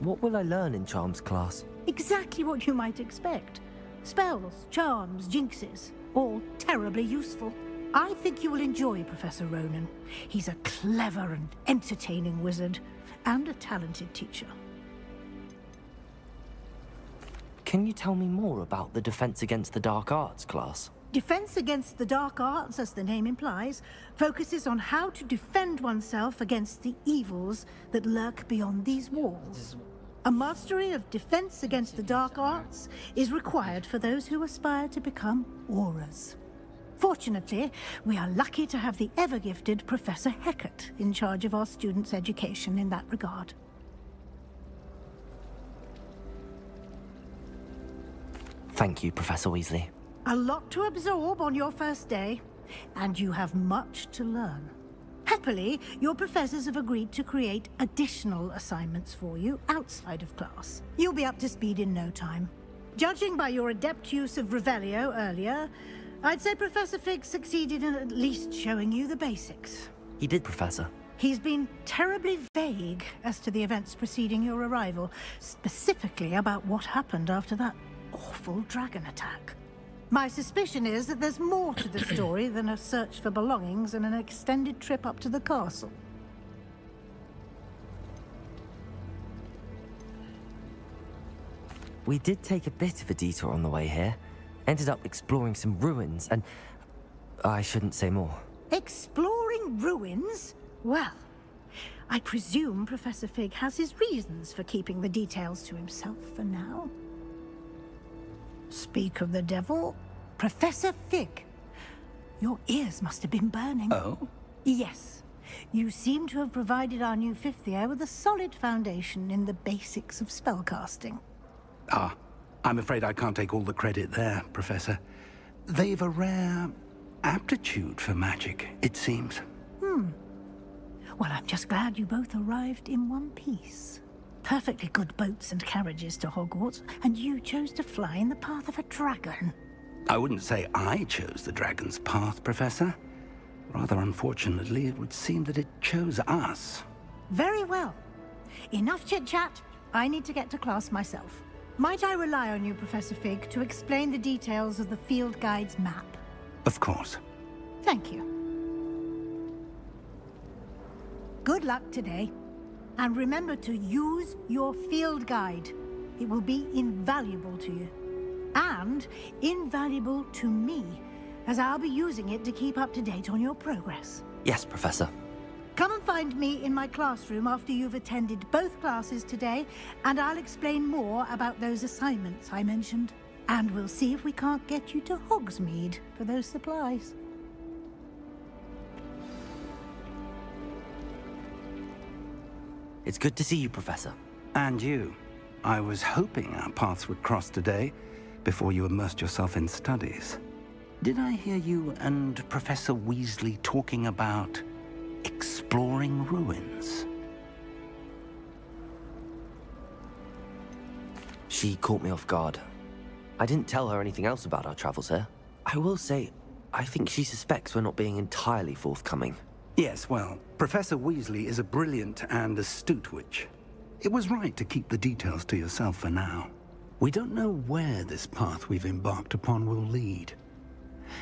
What will I learn in Charms class? Exactly what you might expect. Spells, charms, jinxes, all terribly useful. I think you will enjoy Professor Ronan. He's a clever and entertaining wizard, and a talented teacher. Can you tell me more about the Defense Against the Dark Arts class? Defense Against the Dark Arts, as the name implies, focuses on how to defend oneself against the evils that lurk beyond these walls. A mastery of Defense Against the Dark Arts is required for those who aspire to become Aurors. Fortunately, we are lucky to have the ever-gifted Professor Hecat in charge of our students' education in that regard. Thank you, Professor Weasley. A lot to absorb on your first day, and you have much to learn. Happily, your professors have agreed to create additional assignments for you outside of class. You'll be up to speed in no time. Judging by your adept use of Revelio earlier, I'd say Professor Fig succeeded in at least showing you the basics. He did, Professor. He's been terribly vague as to the events preceding your arrival, specifically about what happened after that awful dragon attack. My suspicion is that there's more to the story than a search for belongings and an extended trip up to the castle. We did take a bit of a detour on the way here. Ended up exploring some ruins and... I shouldn't say more. Exploring ruins? Well, I presume Professor Fig has his reasons for keeping the details to himself for now. Speak of the devil, Professor Fig. Your ears must have been burning. Oh? Yes. You seem to have provided our new fifth year with a solid foundation in the basics of spellcasting. Ah, I'm afraid I can't take all the credit there, Professor. They've a rare aptitude for magic, it seems. Well, I'm just glad you both arrived in one piece. Perfectly good boats and carriages to Hogwarts, and you chose to fly in the path of a dragon. I wouldn't say I chose the dragon's path, Professor. Rather unfortunately, it would seem that it chose us. Very well. Enough chit-chat. I need to get to class myself. Might I rely on you, Professor Fig, to explain the details of the field guide's map? Of course. Thank you. Good luck today. And remember to use your field guide. It will be invaluable to you. And invaluable to me, as I'll be using it to keep up to date on your progress. Yes, Professor. Come and find me in my classroom after you've attended both classes today, and I'll explain more about those assignments I mentioned. And we'll see if we can't get you to Hogsmeade for those supplies. It's good to see you, Professor. And you. I was hoping our paths would cross today, before you immersed yourself in studies. Did I hear you and Professor Weasley talking about exploring ruins? She caught me off guard. I didn't tell her anything else about our travels here. I will say, I think she suspects we're not being entirely forthcoming. Yes, well, Professor Weasley is a brilliant and astute witch. It was right to keep the details to yourself for now. We don't know where this path we've embarked upon will lead.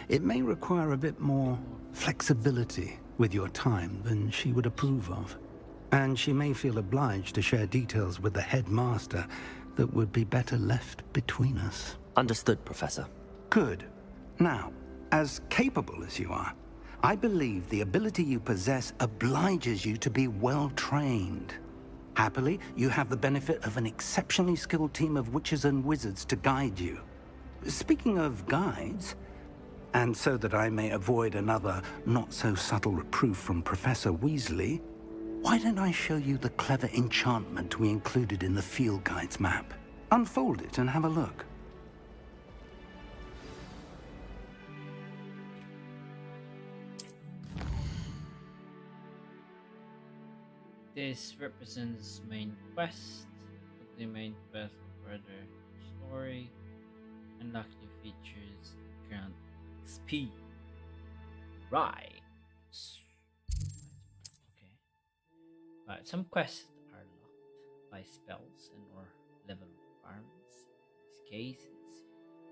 It may require a bit more flexibility with your time than she would approve of. And she may feel obliged to share details with the headmaster that would be better left between us. Understood, Professor. Good. Now, as capable as you are, I believe the ability you possess obliges you to be well-trained. Happily, you have the benefit of an exceptionally skilled team of witches and wizards to guide you. Speaking of guides, and so that I may avoid another not-so-subtle reproof from Professor Weasley, why don't I show you the clever enchantment we included in the field guide's map? Unfold it and have a look. This represents main quest. The main quest for further story. Unlock new features. Grant XP. Right. Okay. Right. Some quests are locked by spells and or level requirements. In this case,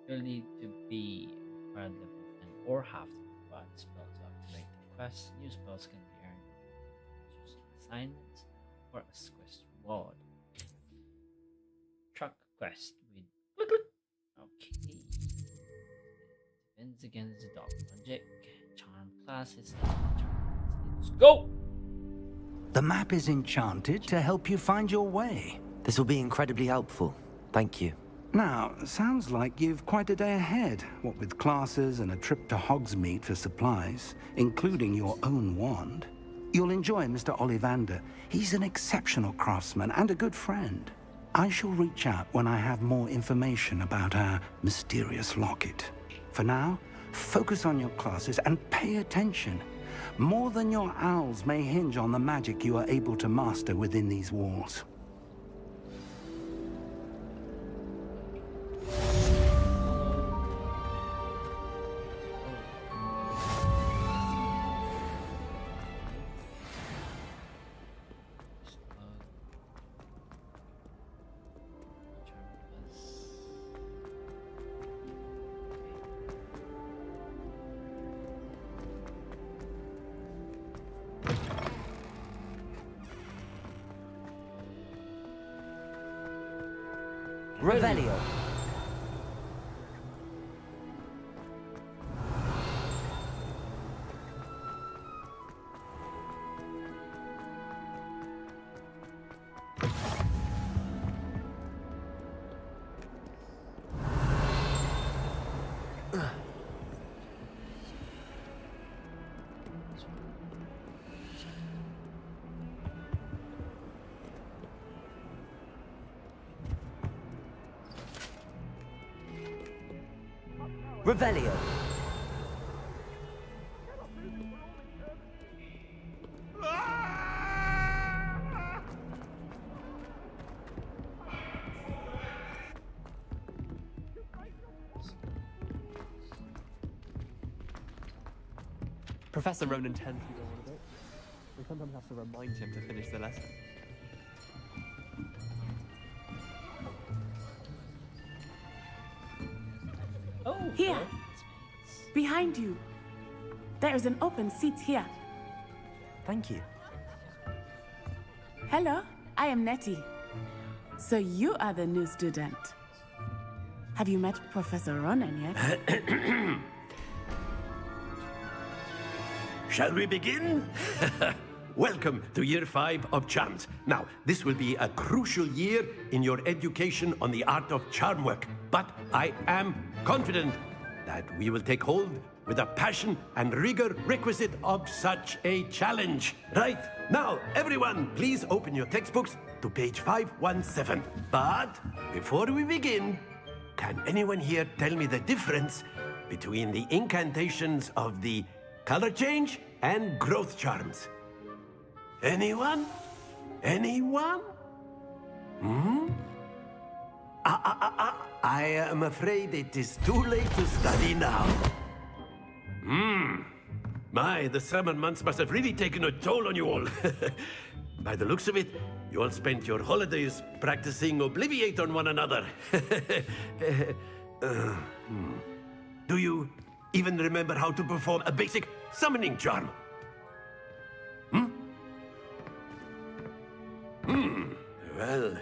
you'll need to be required level 10 or have the required spell to activate the quest. New spells can be earned through assignments or as quest reward. Truck quest with click click. Okay. Defends against the dog logic. Charm classes. Let's go! The map is enchanted to help you find your way. This will be incredibly helpful. Thank you. Now, sounds like you've quite a day ahead, what with classes and a trip to Hogsmeade for supplies, including your own wand. You'll enjoy Mr. Ollivander. He's an exceptional craftsman and a good friend. I shall reach out when I have more information about our mysterious locket. For now, focus on your classes and pay attention. More than your owls may hinge on the magic you are able to master within these walls. Revelio. Revelio. Professor Ronan tends to go on a bit. We sometimes have to remind him to finish the lesson. Here, behind you. There is an open seat here. Thank you. Hello, I am Nettie. So you are the new student. Have you met Professor Ronan yet? Shall we begin? Welcome to Year 5 of Charms. Now, this will be a crucial year in your education on the art of charm work. But I am confident that we will take hold with the passion and rigor requisite of such a challenge. Right, now, everyone, please open your textbooks to page 517. But before we begin, can anyone here tell me the difference between the incantations of the color change and growth charms? Anyone? Anyone? I am afraid it is too late to study now. My, the summer months must have really taken a toll on you all. By the looks of it, you all spent your holidays practicing Obliviate on one another. Do you even remember how to perform a basic summoning charm? Well,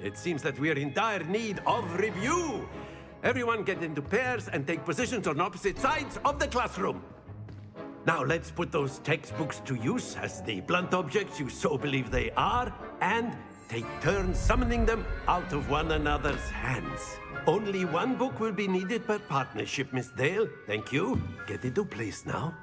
it seems that we are in dire need of review. Everyone get into pairs and take positions on opposite sides of the classroom. Now let's put those textbooks to use as the blunt objects you so believe they are, and take turns summoning them out of one another's hands. Only one book will be needed per partnership, Miss Dale. Thank you. Get into place now.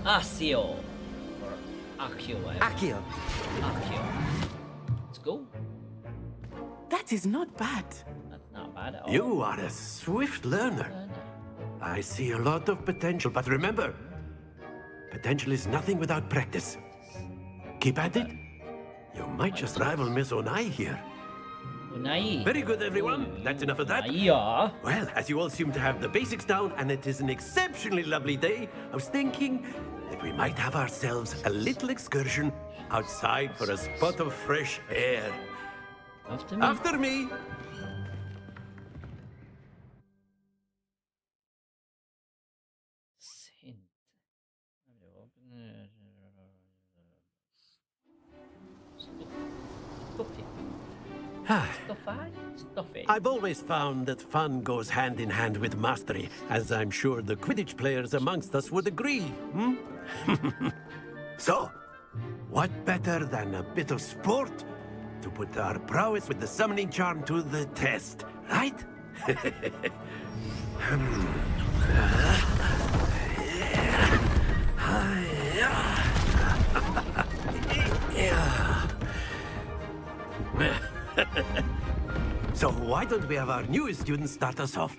Accio. Or Accio. Accio. Accio. Let's go. That is not bad. That's not bad at all. You are a swift learner. I see a lot of potential, but remember, potential is nothing without practice. Keep at it. You might just rival Miss Onai here. Onai. Very good, everyone. That's enough of that. Yeah. Well, as you all seem to have the basics down, and it is an exceptionally lovely day, I was thinking that we might have ourselves a little excursion outside for a spot of fresh air. After me. After me. I've always found that fun goes hand in hand with mastery, as I'm sure the Quidditch players amongst us would agree. So, what better than a bit of sport to put our prowess with the summoning charm to the test, right? So why don't we have our newest student start us off?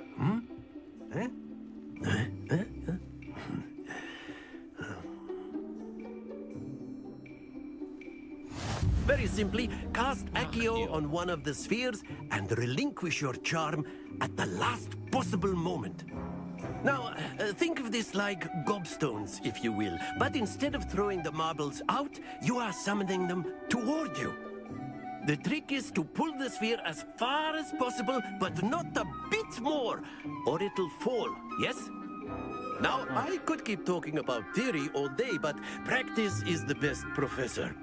Very simply, cast Accio on one of the spheres and relinquish your charm at the last possible moment. Now, think of this like gobstones, if you will. But instead of throwing the marbles out, you are summoning them toward you. The trick is to pull the sphere as far as possible, but not a bit more, or it'll fall, yes? Now, I could keep talking about theory all day, but practice is the best professor.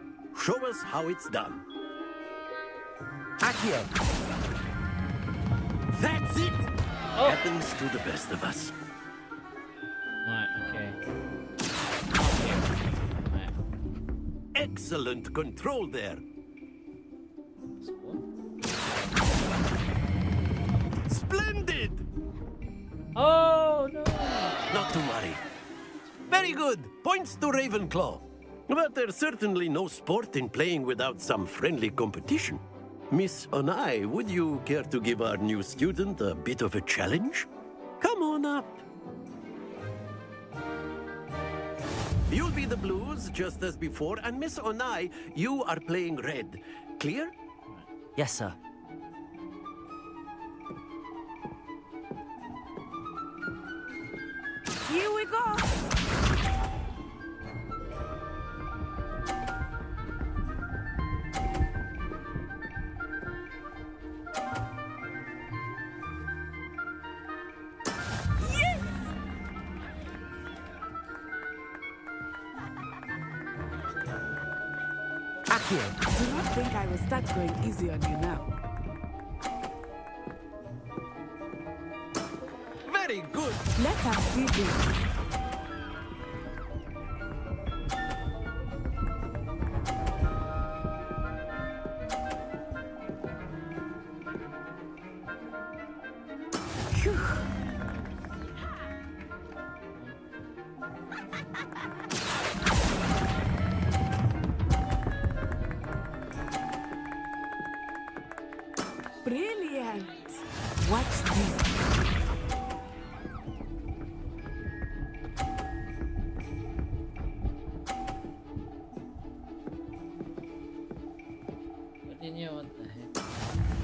Show us how it's done. Accio. That's it! Happens to the best of us. Right, okay. Excellent control there. Splendid! Oh, no! Not to worry. Very good. Points to Ravenclaw. But there's certainly no sport in playing without some friendly competition. Miss Onai, would you care to give our new student a bit of a challenge? Come on up. You'll be the blues, just as before, and Miss Onai, you are playing red. Clear? Yes, sir. Here we go. Akio, do not think I will start going easy on you now. Very good. Let us see this. Phew. Brilliant! Watch this. Continue, what the heck?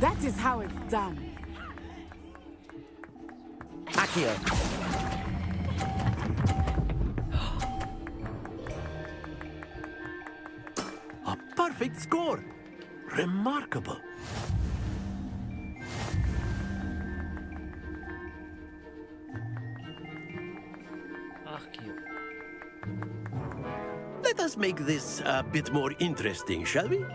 That is how it's done. Akio. A perfect score. Remarkable. Akio. Let us make this a bit more interesting, shall we?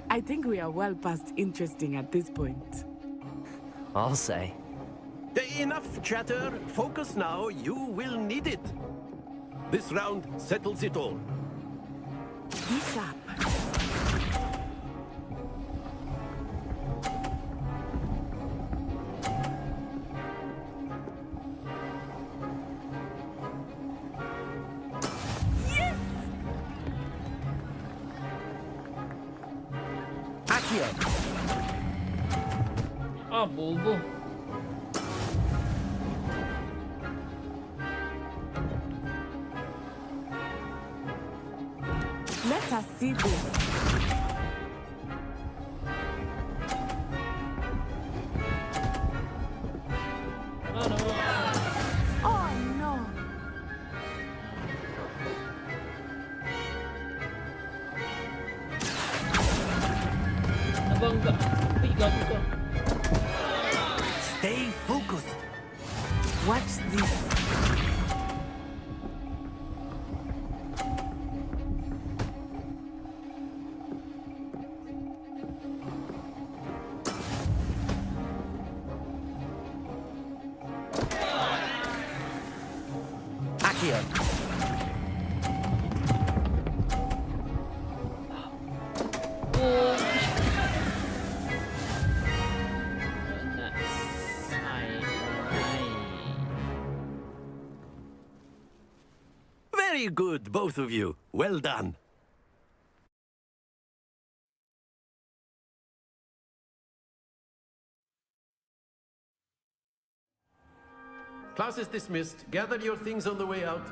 I think we are well past interesting at this point. I'll say. Enough chatter. Focus now. You will need it. This round settles it all. Be sharp. Akio. Ah, bobo. Let us see this. Oh no. Oh no. Nabangga. Uy, gago ka. Stay focused. Watch this. Akio. Oh. That's Very good, both of you. Well done. Class is dismissed. Gather your things on the way out.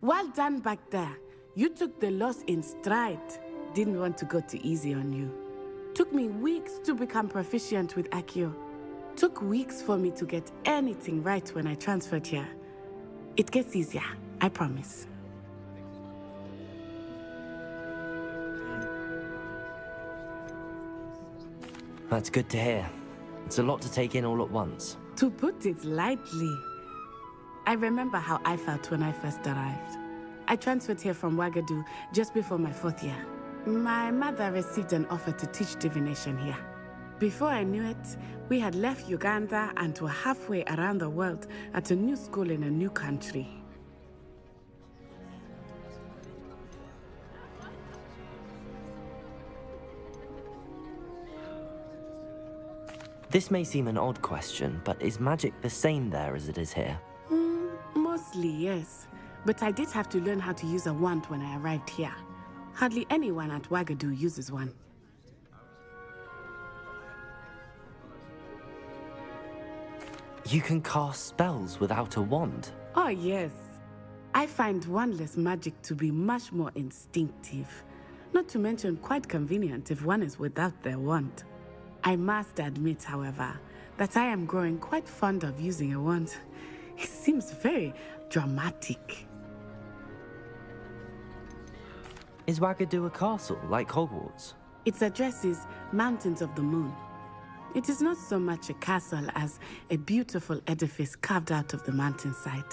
Well done back there. You took the loss in stride. Didn't want to go too easy on you. Took me weeks to become proficient with Akio. Took weeks for me to get anything right when I transferred here. It gets easier, I promise. That's good to hear. It's a lot to take in all at once. To put it lightly, I remember how I felt when I first arrived. I transferred here from Wingardium just before my 4th year. My mother received an offer to teach divination here. Before I knew it, we had left Uganda and were halfway around the world at a new school in a new country. This may seem an odd question, but is magic the same there as it is here? Mostly, yes. But I did have to learn how to use a wand when I arrived here. Hardly anyone at Wingardium uses one. You can cast spells without a wand? Oh, yes. I find wandless magic to be much more instinctive. Not to mention quite convenient if one is without their wand. I must admit, however, that I am growing quite fond of using a wand. It seems very dramatic. Is Wingardium a castle, like Hogwarts? Its address is Mountains of the Moon. It is not so much a castle as a beautiful edifice carved out of the mountainside.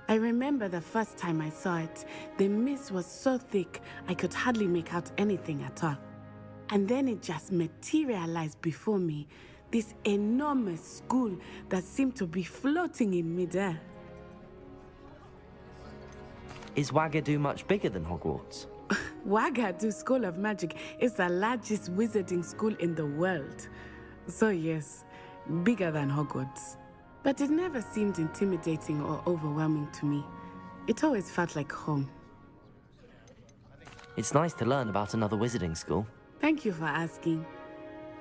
I remember the first time I saw it, the mist was so thick I could hardly make out anything at all. And then it just materialized before me, this enormous school that seemed to be floating in midair. Is Wagadu much bigger than Hogwarts? Wagadu School of Magic is the largest wizarding school in the world. So yes, bigger than Hogwarts. But it never seemed intimidating or overwhelming to me. It always felt like home. It's nice to learn about another wizarding school. Thank you for asking.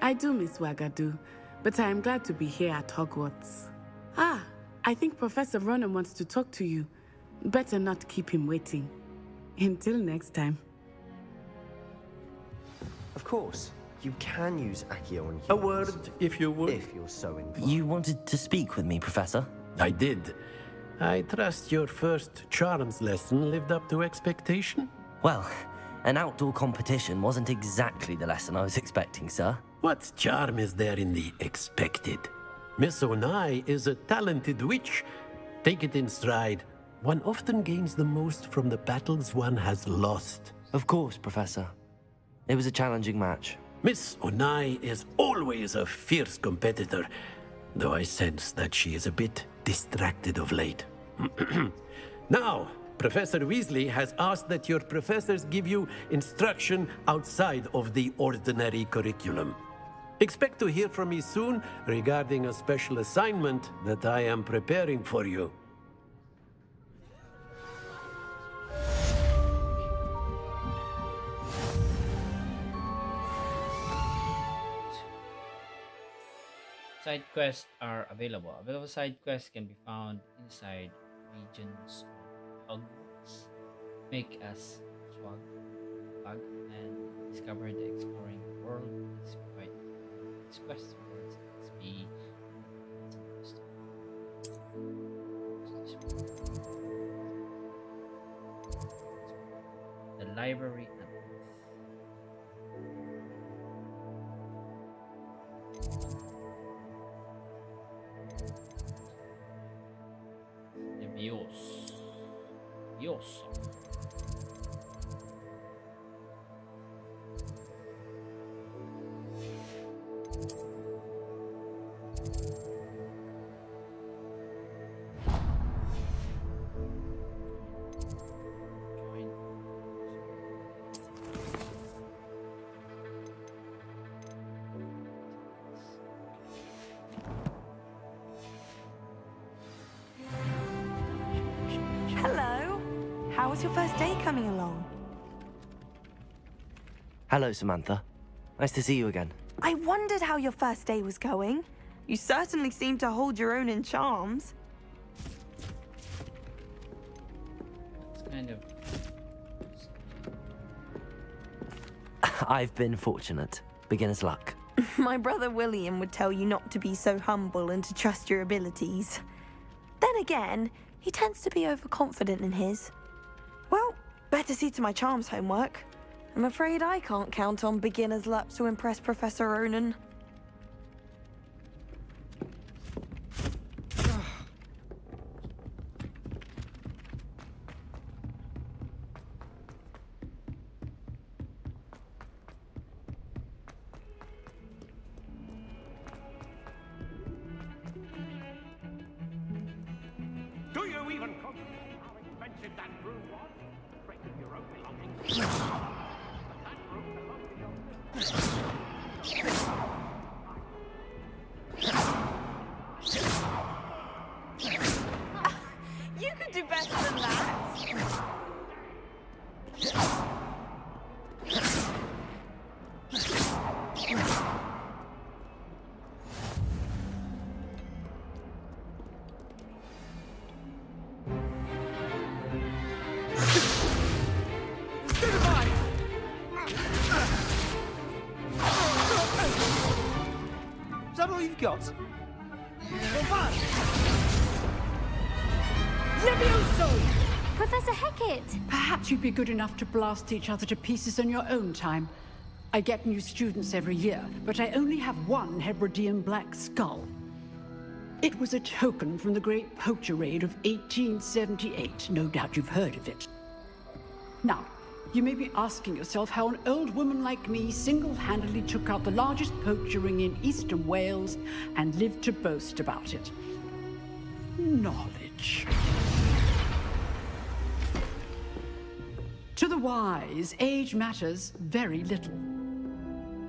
I do miss Wagadu, but I am glad to be here at Hogwarts. Ah, I think Professor Ronan wants to talk to you. Better not keep him waiting. Until next time. Of course, you can use Accio on humans. A word, if you would. If you're so inclined. You wanted to speak with me, Professor? I did. I trust your first charms lesson lived up to expectation? Well, an outdoor competition wasn't exactly the lesson I was expecting, sir. What charm is there in the expected? Miss Onai is a talented witch. Take it in stride. One often gains the most from the battles one has lost. Of course, Professor. It was a challenging match. Miss Onai is always a fierce competitor, though I sense that she is a bit distracted of late. Now, Professor Weasley has asked that your professors give you instruction outside of the ordinary curriculum. Expect to hear from me soon regarding a special assignment that I am preparing for you. Side quests are available. Available side quests can be found inside regions of Hogwarts. Make us swag and discover the exploring world. Is quite this quest rewards XP. The library and Leviosa. Hello. How was your first day coming along? Hello, Samantha. Nice to see you again. I wondered how your first day was going. You certainly seem to hold your own in charms. It's kind of I've been fortunate. Beginner's luck. My brother William would tell you not to be so humble and to trust your abilities. Then again, he tends to be overconfident in his. Well, better see to my charms homework. I'm afraid I can't count on beginner's luck to impress Professor Ronan. Do you even comprehend how expensive that room was? Breaking your own belongings. That room belonged to your You could do better than that. Is that all you've got? Levioso! Professor Hecat! Perhaps you'd be good enough to blast each other to pieces in your own time. I get new students every year, but I only have one Hebridean black skull. It was a token from the Great Poacher Raid of 1878. No doubt you've heard of it. Now, you may be asking yourself how an old woman like me single-handedly took out the largest poacher ring in eastern Wales and lived to boast about it. Knowledge. To the wise, age matters very little.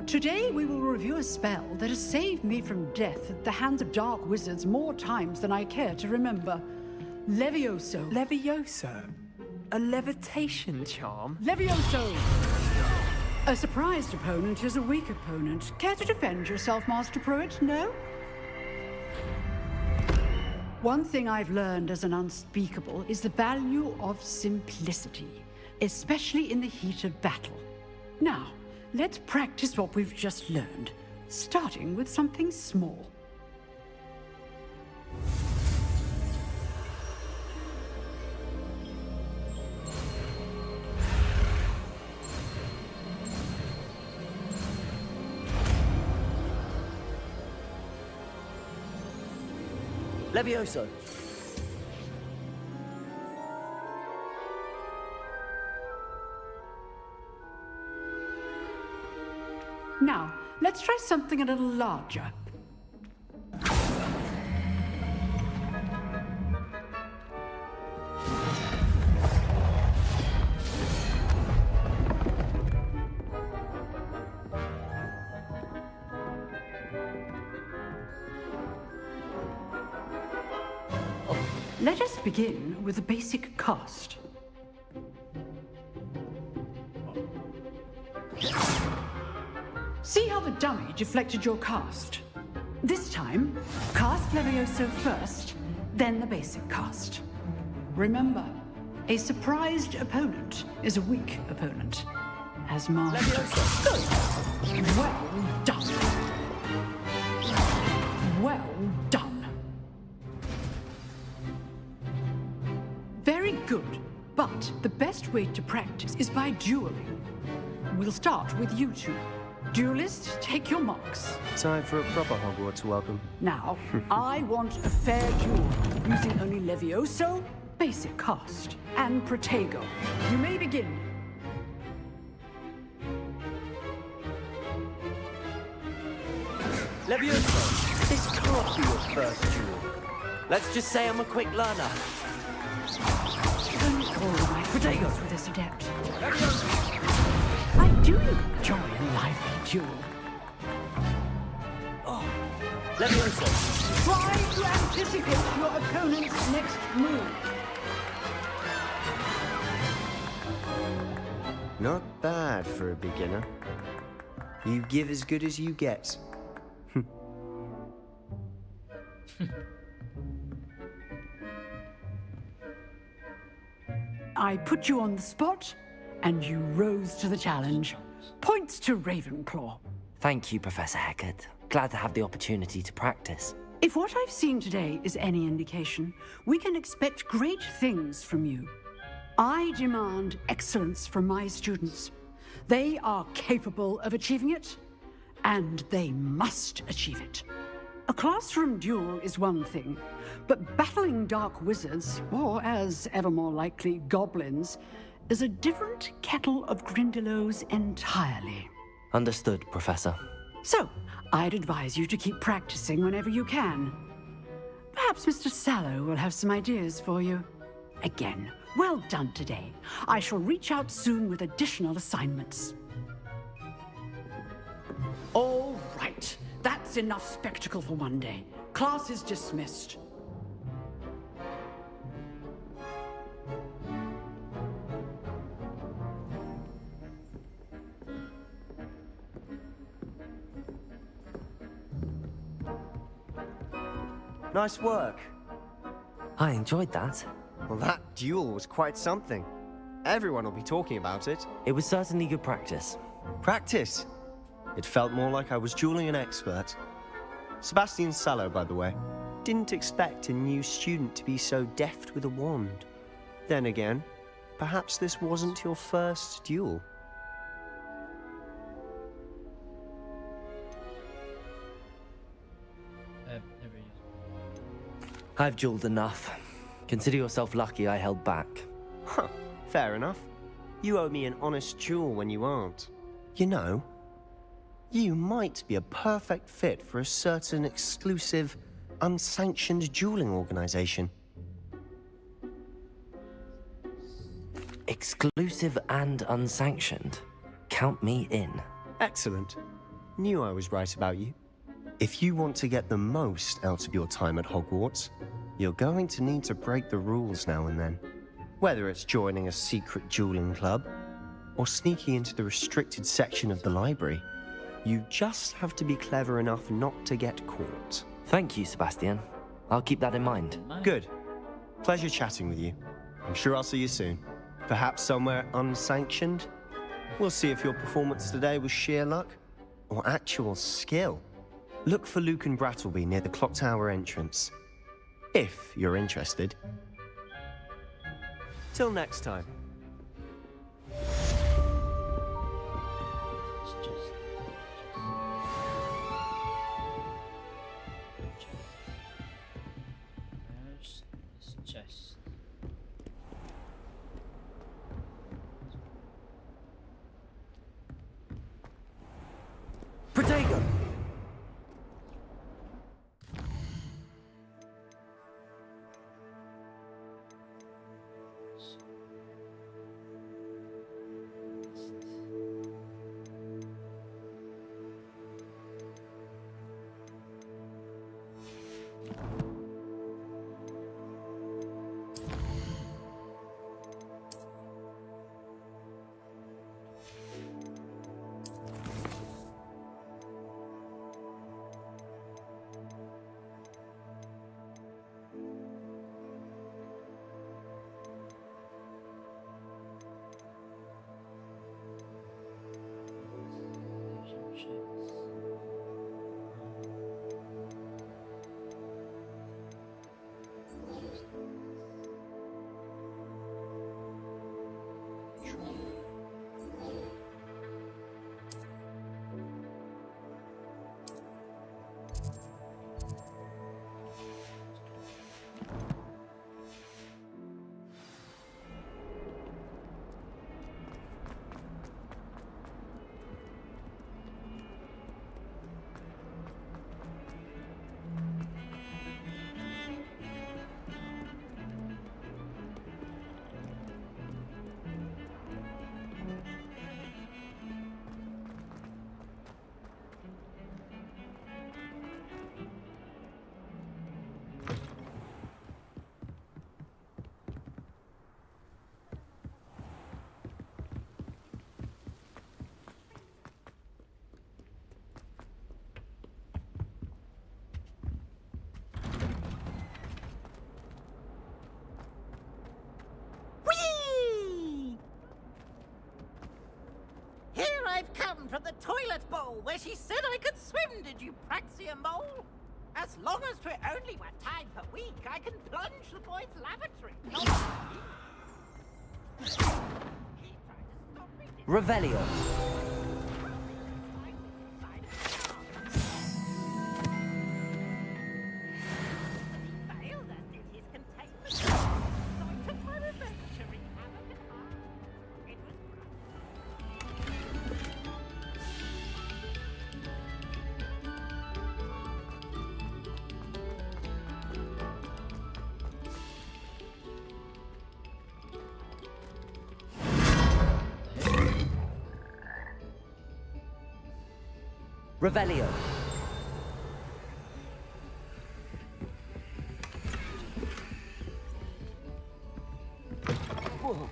Today we will review a spell that has saved me from death at the hands of dark wizards more times than I care to remember. Levioso. Levioso? A levitation charm? Levioso! A surprised opponent is a weak opponent. Care to defend yourself, Master Pruitt? No? One thing I've learned as an unspeakable is the value of simplicity, especially in the heat of battle. Now, let's practice what we've just learned, starting with something small. Levioso. Now, let's try something a little larger. Let us begin with a basic cast. See how the dummy deflected your cast? This time, cast Levioso first, then the basic cast. Remember, a surprised opponent is a weak opponent. As Master. Good. Well done. Well done. Very good, but the best way to practice is by dueling. We'll start with you two. Duelists, take your marks. Time for a proper Hogwarts welcome. Now, I want a fair duel, using only Levioso, basic cast, and Protego. You may begin. Levioso, this can't be your first duel. Let's just say I'm a quick learner. Don't call my Protego for this adept. I do enjoy a lively duel. Levioso. Try to anticipate your opponent's next move. Not bad for a beginner. You give as good as you get. I put you on the spot, and you rose to the challenge. Points to Ravenclaw. Thank you, Professor Hecat. Glad to have the opportunity to practice. If what I've seen today is any indication, we can expect great things from you. I demand excellence from my students. They are capable of achieving it, and they must achieve it. A classroom duel is one thing, but battling dark wizards, or as ever more likely, goblins, is a different kettle of Grindylows entirely. Understood, Professor. So, I'd advise you to keep practicing whenever you can. Perhaps Mr. Sallow will have some ideas for you. Again, well done today. I shall reach out soon with additional assignments. All right. That's enough spectacle for one day. Class is dismissed. Nice work. I enjoyed that. Well, that duel was quite something. Everyone will be talking about it. It was certainly good practice. Practice? It felt more like I was dueling an expert. Sebastian Sallow, by the way. Didn't expect a new student to be so deft with a wand. Then again, perhaps this wasn't your first duel. I've jeweled enough. Consider yourself lucky I held back. Huh, fair enough. You owe me an honest jewel when you aren't. You know, you might be a perfect fit for a certain exclusive, unsanctioned dueling organization. Exclusive and unsanctioned. Count me in. Excellent. Knew I was right about you. If you want to get the most out of your time at Hogwarts, you're going to need to break the rules now and then. Whether it's joining a secret dueling club, or sneaking into the restricted section of the library, you just have to be clever enough not to get caught. Thank you, Sebastian. I'll keep that in mind. Good. Pleasure chatting with you. I'm sure I'll see you soon. Perhaps somewhere unsanctioned? We'll see if your performance today was sheer luck or actual skill. Look for Luke and Brattleby near the clock tower entrance. If you're interested. Till next time. Where's this chest? Protego! I've come from the toilet bowl where she said I could swim, did you Praxia mole? As long as 'twere only 1 time per week, I can plunge the boy's lavatory. Revelio. Revelio. Whoa.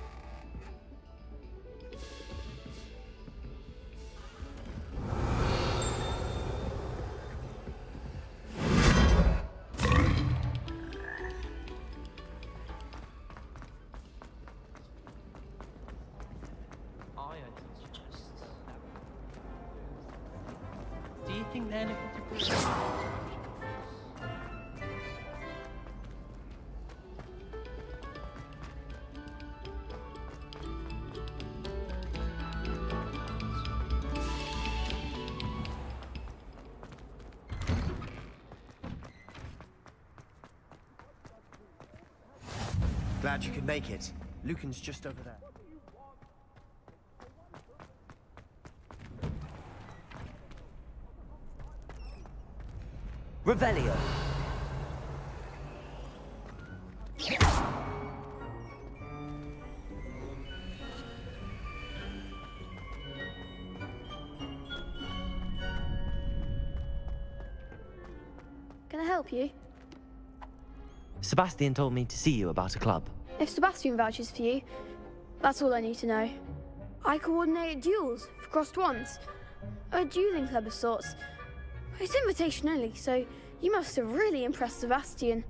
Do you think they're looking to glad you could make it. Lucan's just over there. Revelio. Can I help you? Sebastian told me to see you about a club. If Sebastian vouches for you, that's all I need to know. I coordinate duels for crossed wands. A dueling club of sorts. It's invitation only, so you must have really impressed Sebastian.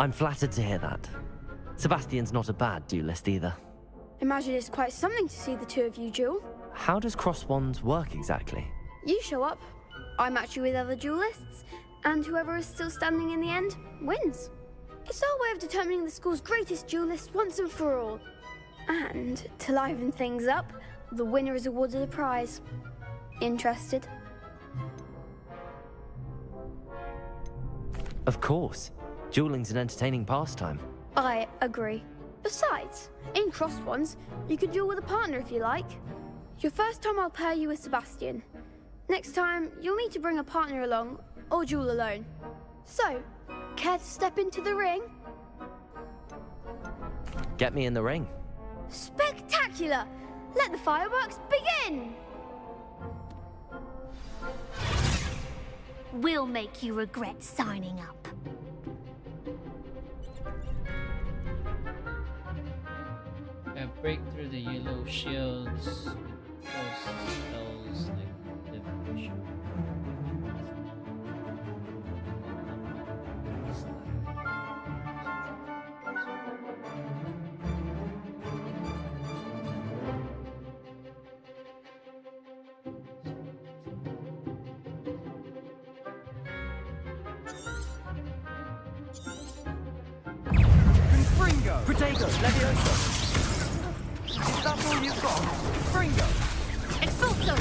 I'm flattered to hear that. Sebastian's not a bad duelist either. Imagine it's quite something to see the two of you duel. How does cross wands work exactly? You show up, I match you with other duelists, and whoever is still standing in the end wins. It's our way of determining the school's greatest duelist once and for all. And to liven things up, the winner is awarded a prize. Interested? Of course. Dueling's an entertaining pastime. I agree. Besides, in crossed ones, you could duel with a partner if you like. Your first time I'll pair you with Sebastian. Next time, you'll need to bring a partner along, or duel alone. So, care to step into the ring? Get me in the ring. Spectacular! Let the fireworks begin! We'll make you regret signing up. Break through the yellow shields with close spells like divination. Confringo! Protego! Levioso! Is that all you've got? Fringo! Expulso!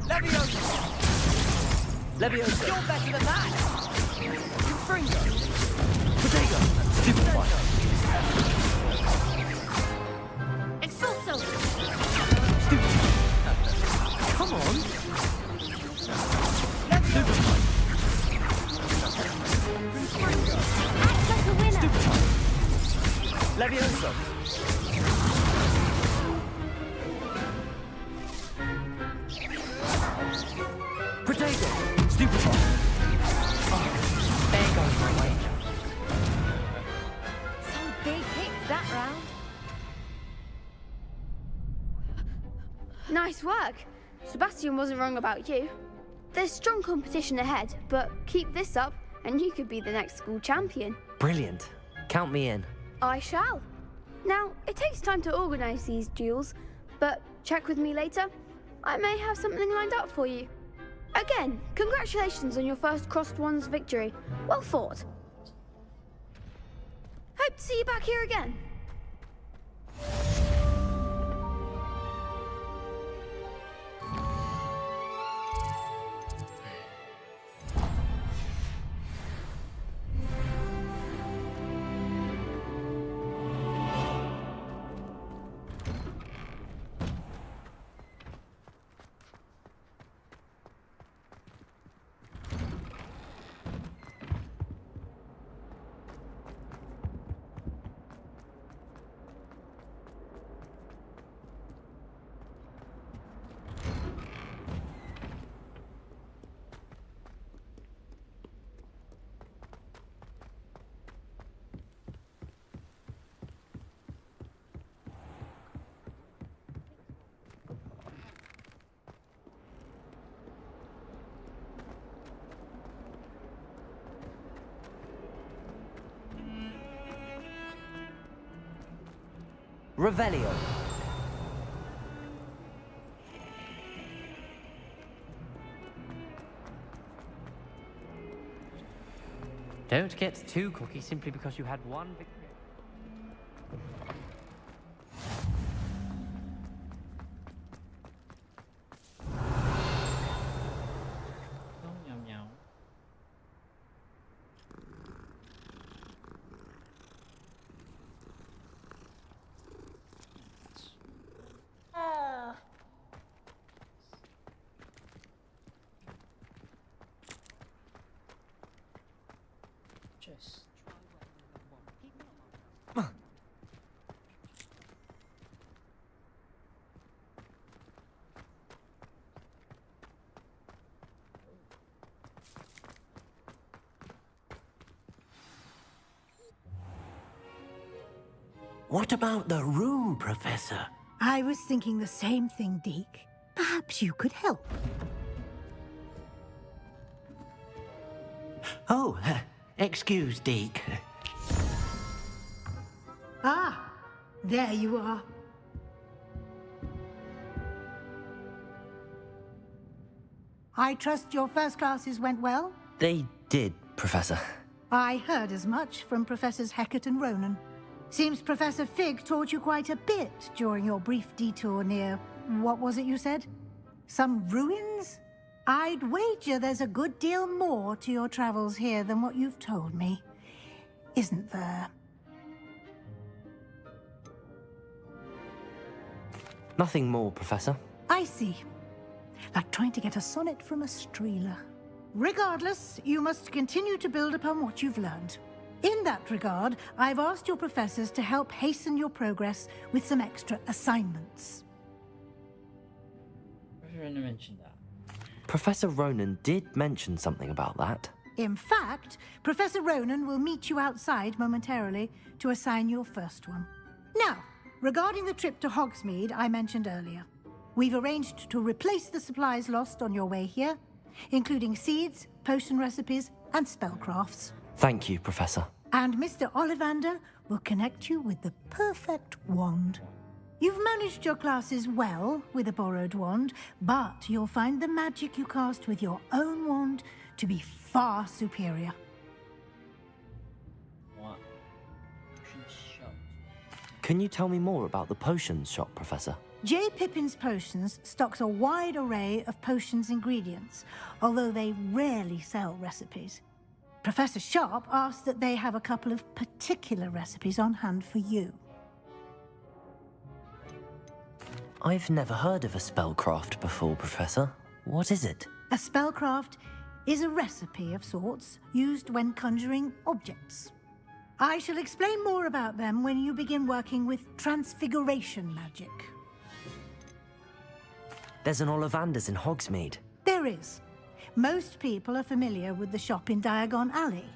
Levioso! Levioso! You're better than that! Fringo! Protego! Stupefy! Expulso! Come on! Act like a winner! Levioso! Protego! Stupefy! Oh, there goes my wager. Some big hits that round. Nice work. Sebastian wasn't wrong about you. There's strong competition ahead, but keep this up and you could be the next school champion. Brilliant. Count me in. I shall. Now, it takes time to organise these duels, but check with me later. I may have something lined up for you. Again, congratulations on your first crossed wands victory. Well fought. Hope to see you back here again. Revelio. Don't get too cocky simply because you had one victory. Meow meow. Just What about the room, Professor? I was thinking the same thing, Deke. Perhaps you could help. Oh, excuse, Deke. Ah, there you are. I trust your first classes went well? They did, Professor. I heard as much from Professors Hecat and Ronan. Seems Professor Fig taught you quite a bit during your brief detour near... what was it you said? Some ruins? I'd wager there's a good deal more to your travels here than what you've told me. Isn't there? Nothing more, Professor. I see. Like trying to get a sonnet from a streeler. Regardless, you must continue to build upon what you've learned. In that regard, I've asked your professors to help hasten your progress with some extra assignments. Ronan mentioned that. Professor Ronan did mention something about that. In fact, Professor Ronan will meet you outside momentarily to assign your first one. Now, regarding the trip to Hogsmeade I mentioned earlier, we've arranged to replace the supplies lost on your way here, including seeds, potion recipes, and spellcrafts. Thank you, Professor. And Mr. Ollivander will connect you with the perfect wand. You've managed your classes well with a borrowed wand, but you'll find the magic you cast with your own wand to be far superior. What? Potion shop. Can you tell me more about the potions shop, Professor? J. Pippin's Potions stocks a wide array of potions ingredients, although they rarely sell recipes. Professor Sharp asked that they have a couple of particular recipes on hand for you. I've never heard of a spellcraft before, Professor. What is it? A spellcraft is a recipe of sorts used when conjuring objects. I shall explain more about them when you begin working with transfiguration magic. There's an Ollivander's in Hogsmeade. There is. Most people are familiar with the shop in Diagon Alley.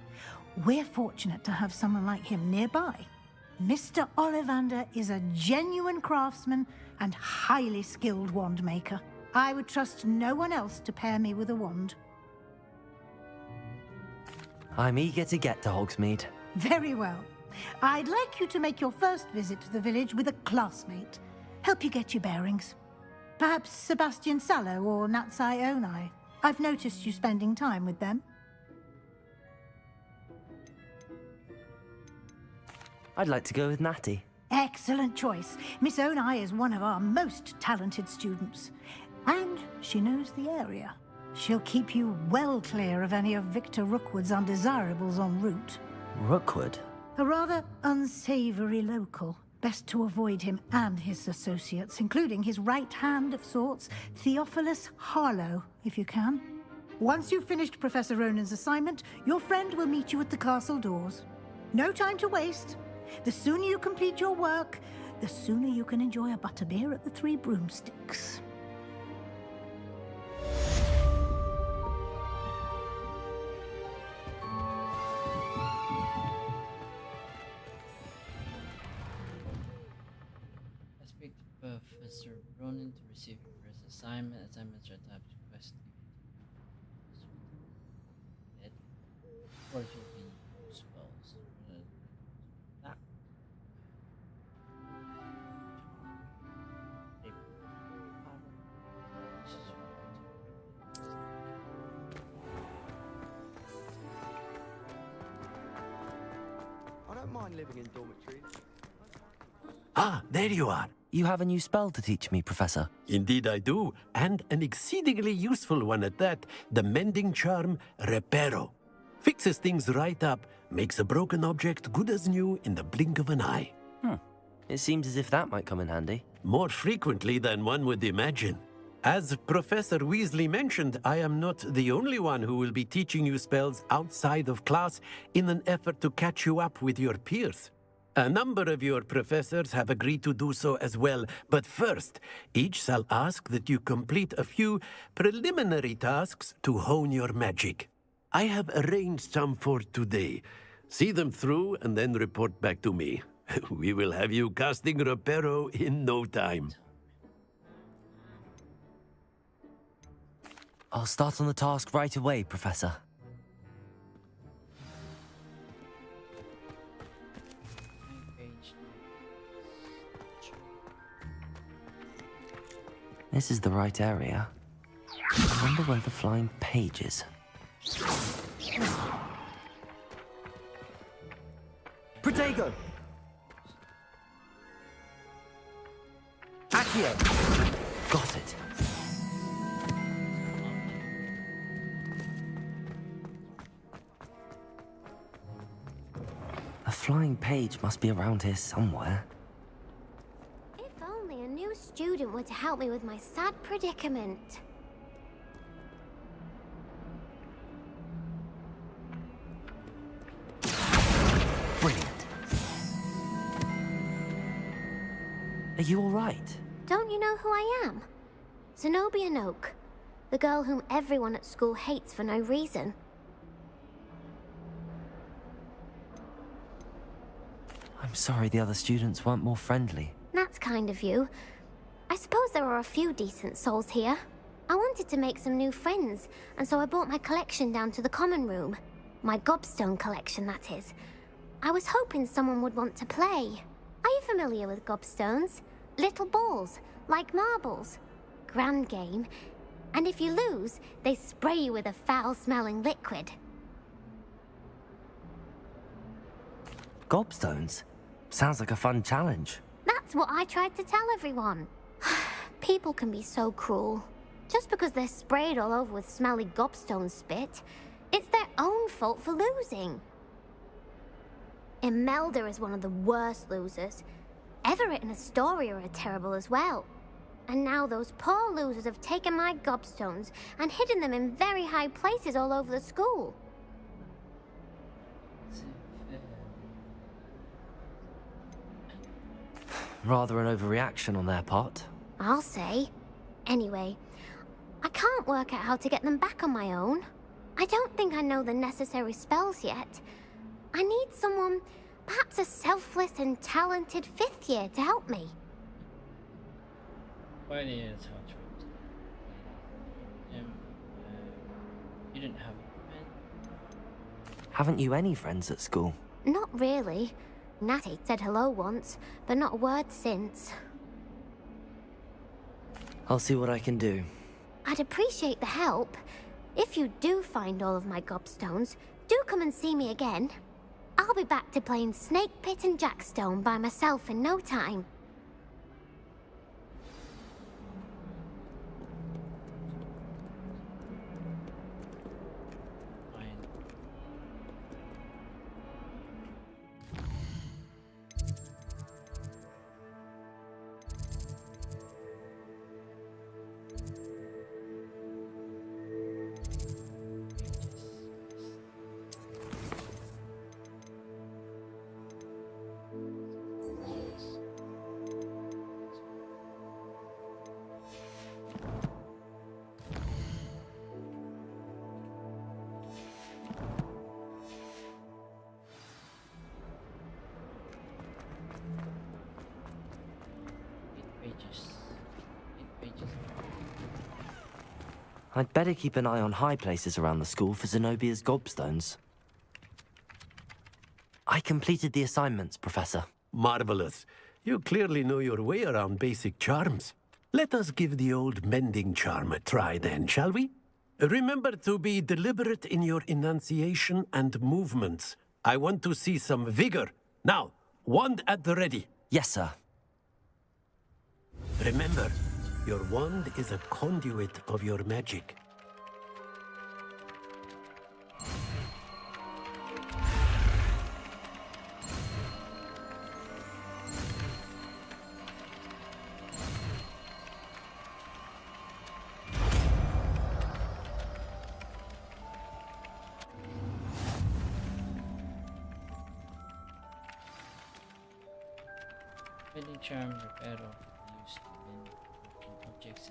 We're fortunate to have someone like him nearby. Mr. Ollivander is a genuine craftsman and highly skilled wand maker. I would trust no one else to pair me with a wand. I'm eager to get to Hogsmeade. Very well. I'd like you to make your first visit to the village with a classmate. Help you get your bearings. Perhaps Sebastian Sallow or Natsai Onai. I've noticed you spending time with them. I'd like to go with Natty. Excellent choice. Miss Onai is one of our most talented students. And she knows the area. She'll keep you well clear of any of Victor Rookwood's undesirables en route. Rookwood? A rather unsavory local. Best to avoid him and his associates, including his right hand of sorts, Theophilus Harlow, if you can. Once you've finished Professor Ronan's assignment, your friend will meet you at the castle doors. No time to waste. The sooner you complete your work, the sooner you can enjoy a butterbeer at the Three Broomsticks. Professor Ronan to receive your first assignment. Assignments are typed quest. Dead. Of course, you'll be spells. That. mind living in dormitories. Ah, there you are. You have a new spell to teach me, Professor. Indeed I do, and an exceedingly useful one at that. The mending charm, Reparo. Fixes things right up, makes a broken object good as new in the blink of an eye. It seems as if that might come in handy. More frequently than one would imagine. As Professor Weasley mentioned, I am not the only one who will be teaching you spells outside of class in an effort to catch you up with your peers. A number of your professors have agreed to do so as well, but first, each shall ask that you complete a few preliminary tasks to hone your magic. I have arranged some for today. See them through and then report back to me. We will have you casting Reparo in no time. I'll start on the task right away, Professor. This is the right area. I wonder where the flying page is. Protego! Accio! Got it. A flying page must be around here somewhere. If only a new student were to help me with my sad predicament. Brilliant. Are you all right? Don't you know who I am? Zenobia Noak, the girl whom everyone at school hates for no reason. I'm sorry the other students weren't more friendly. That's kind of you. I suppose there are a few decent souls here. I wanted to make some new friends, and so I brought my collection down to the common room. My gobstone collection, that is. I was hoping someone would want to play. Are you familiar with gobstones? Little balls, like marbles. Grand game. And if you lose, they spray you with a foul-smelling liquid. Gobstones? Sounds like a fun challenge. That's what I tried to tell everyone. People can be so cruel. Just because they're sprayed all over with smelly gobstone spit, it's their own fault for losing. Imelda is one of the worst losers. Everett and Astoria are terrible as well. And now those poor losers have taken my gobstones and hidden them in very high places all over the school. Rather an overreaction on their part. I'll say. Anyway, I can't work out how to get them back on my own. I don't think I know the necessary spells yet. I need someone, perhaps a selfless and talented 5th year to help me. You didn't have a friend? Haven't you any friends at school? Not really. Natty said hello once, but not a word since. I'll see what I can do. I'd appreciate the help. If you do find all of my gobstones, do come and see me again. I'll be back to playing Snake Pit and Jackstone by myself in no time. I'd better keep an eye on high places around the school for Zenobia's gobstones. I completed the assignments, Professor. Marvelous. You clearly know your way around basic charms. Let us give the old mending charm a try then, shall we? Remember to be deliberate in your enunciation and movements. I want to see some vigor, Now, wand at the ready. Yes, sir. Remember, your wand is a conduit of your magic. Building charm, repair of used objects.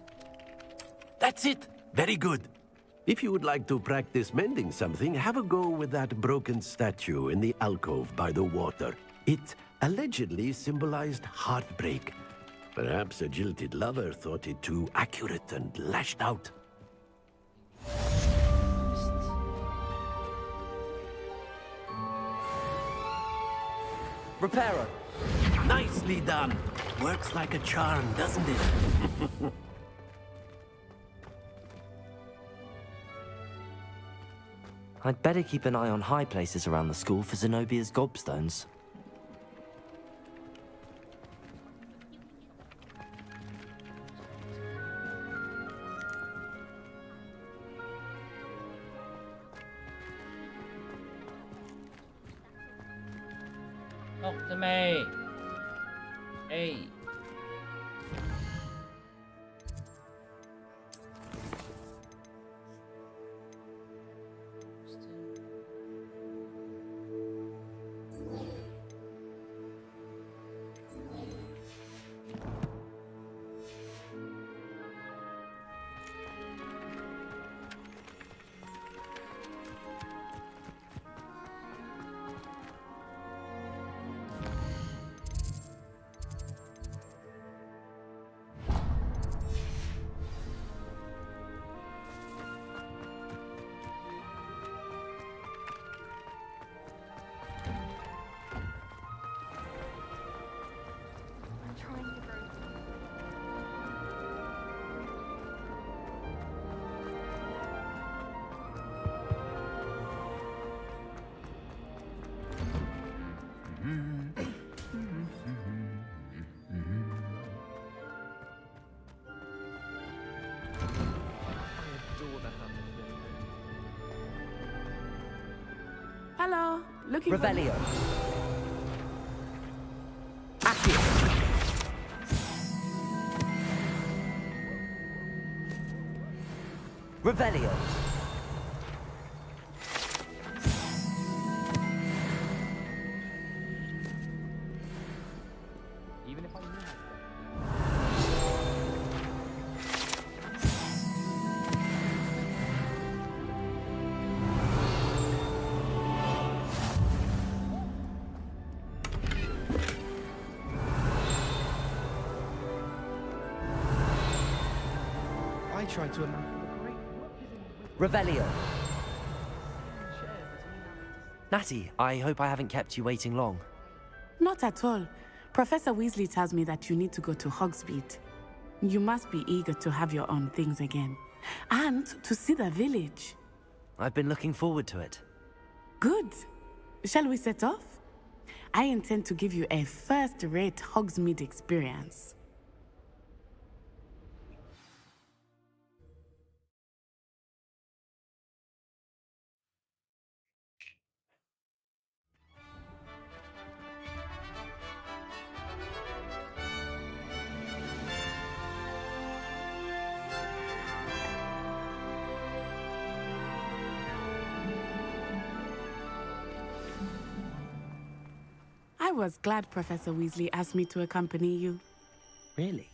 That's it! Very good. If you would like to practice mending something, have a go with that broken statue in the alcove by the water. It allegedly symbolized heartbreak. Perhaps a jilted lover thought it too accurate and lashed out. Repairer. Nicely done. Works like a charm, doesn't it? I'd better keep an eye on high places around the school for Zenobia's gobstones. Talk to me. Hey. Hello, looking Revelio. Revelio. Even if I knew I try to imagine. Revelio. Natty, I hope I haven't kept you waiting long. Not at all. Professor Weasley tells me that you need to go to Hogsmeade. You must be eager to have your own things again. And to see the village. I've been looking forward to it. Good. Shall we set off? I intend to give you a first-rate Hogsmeade experience. I was glad Professor Weasley asked me to accompany you. Really?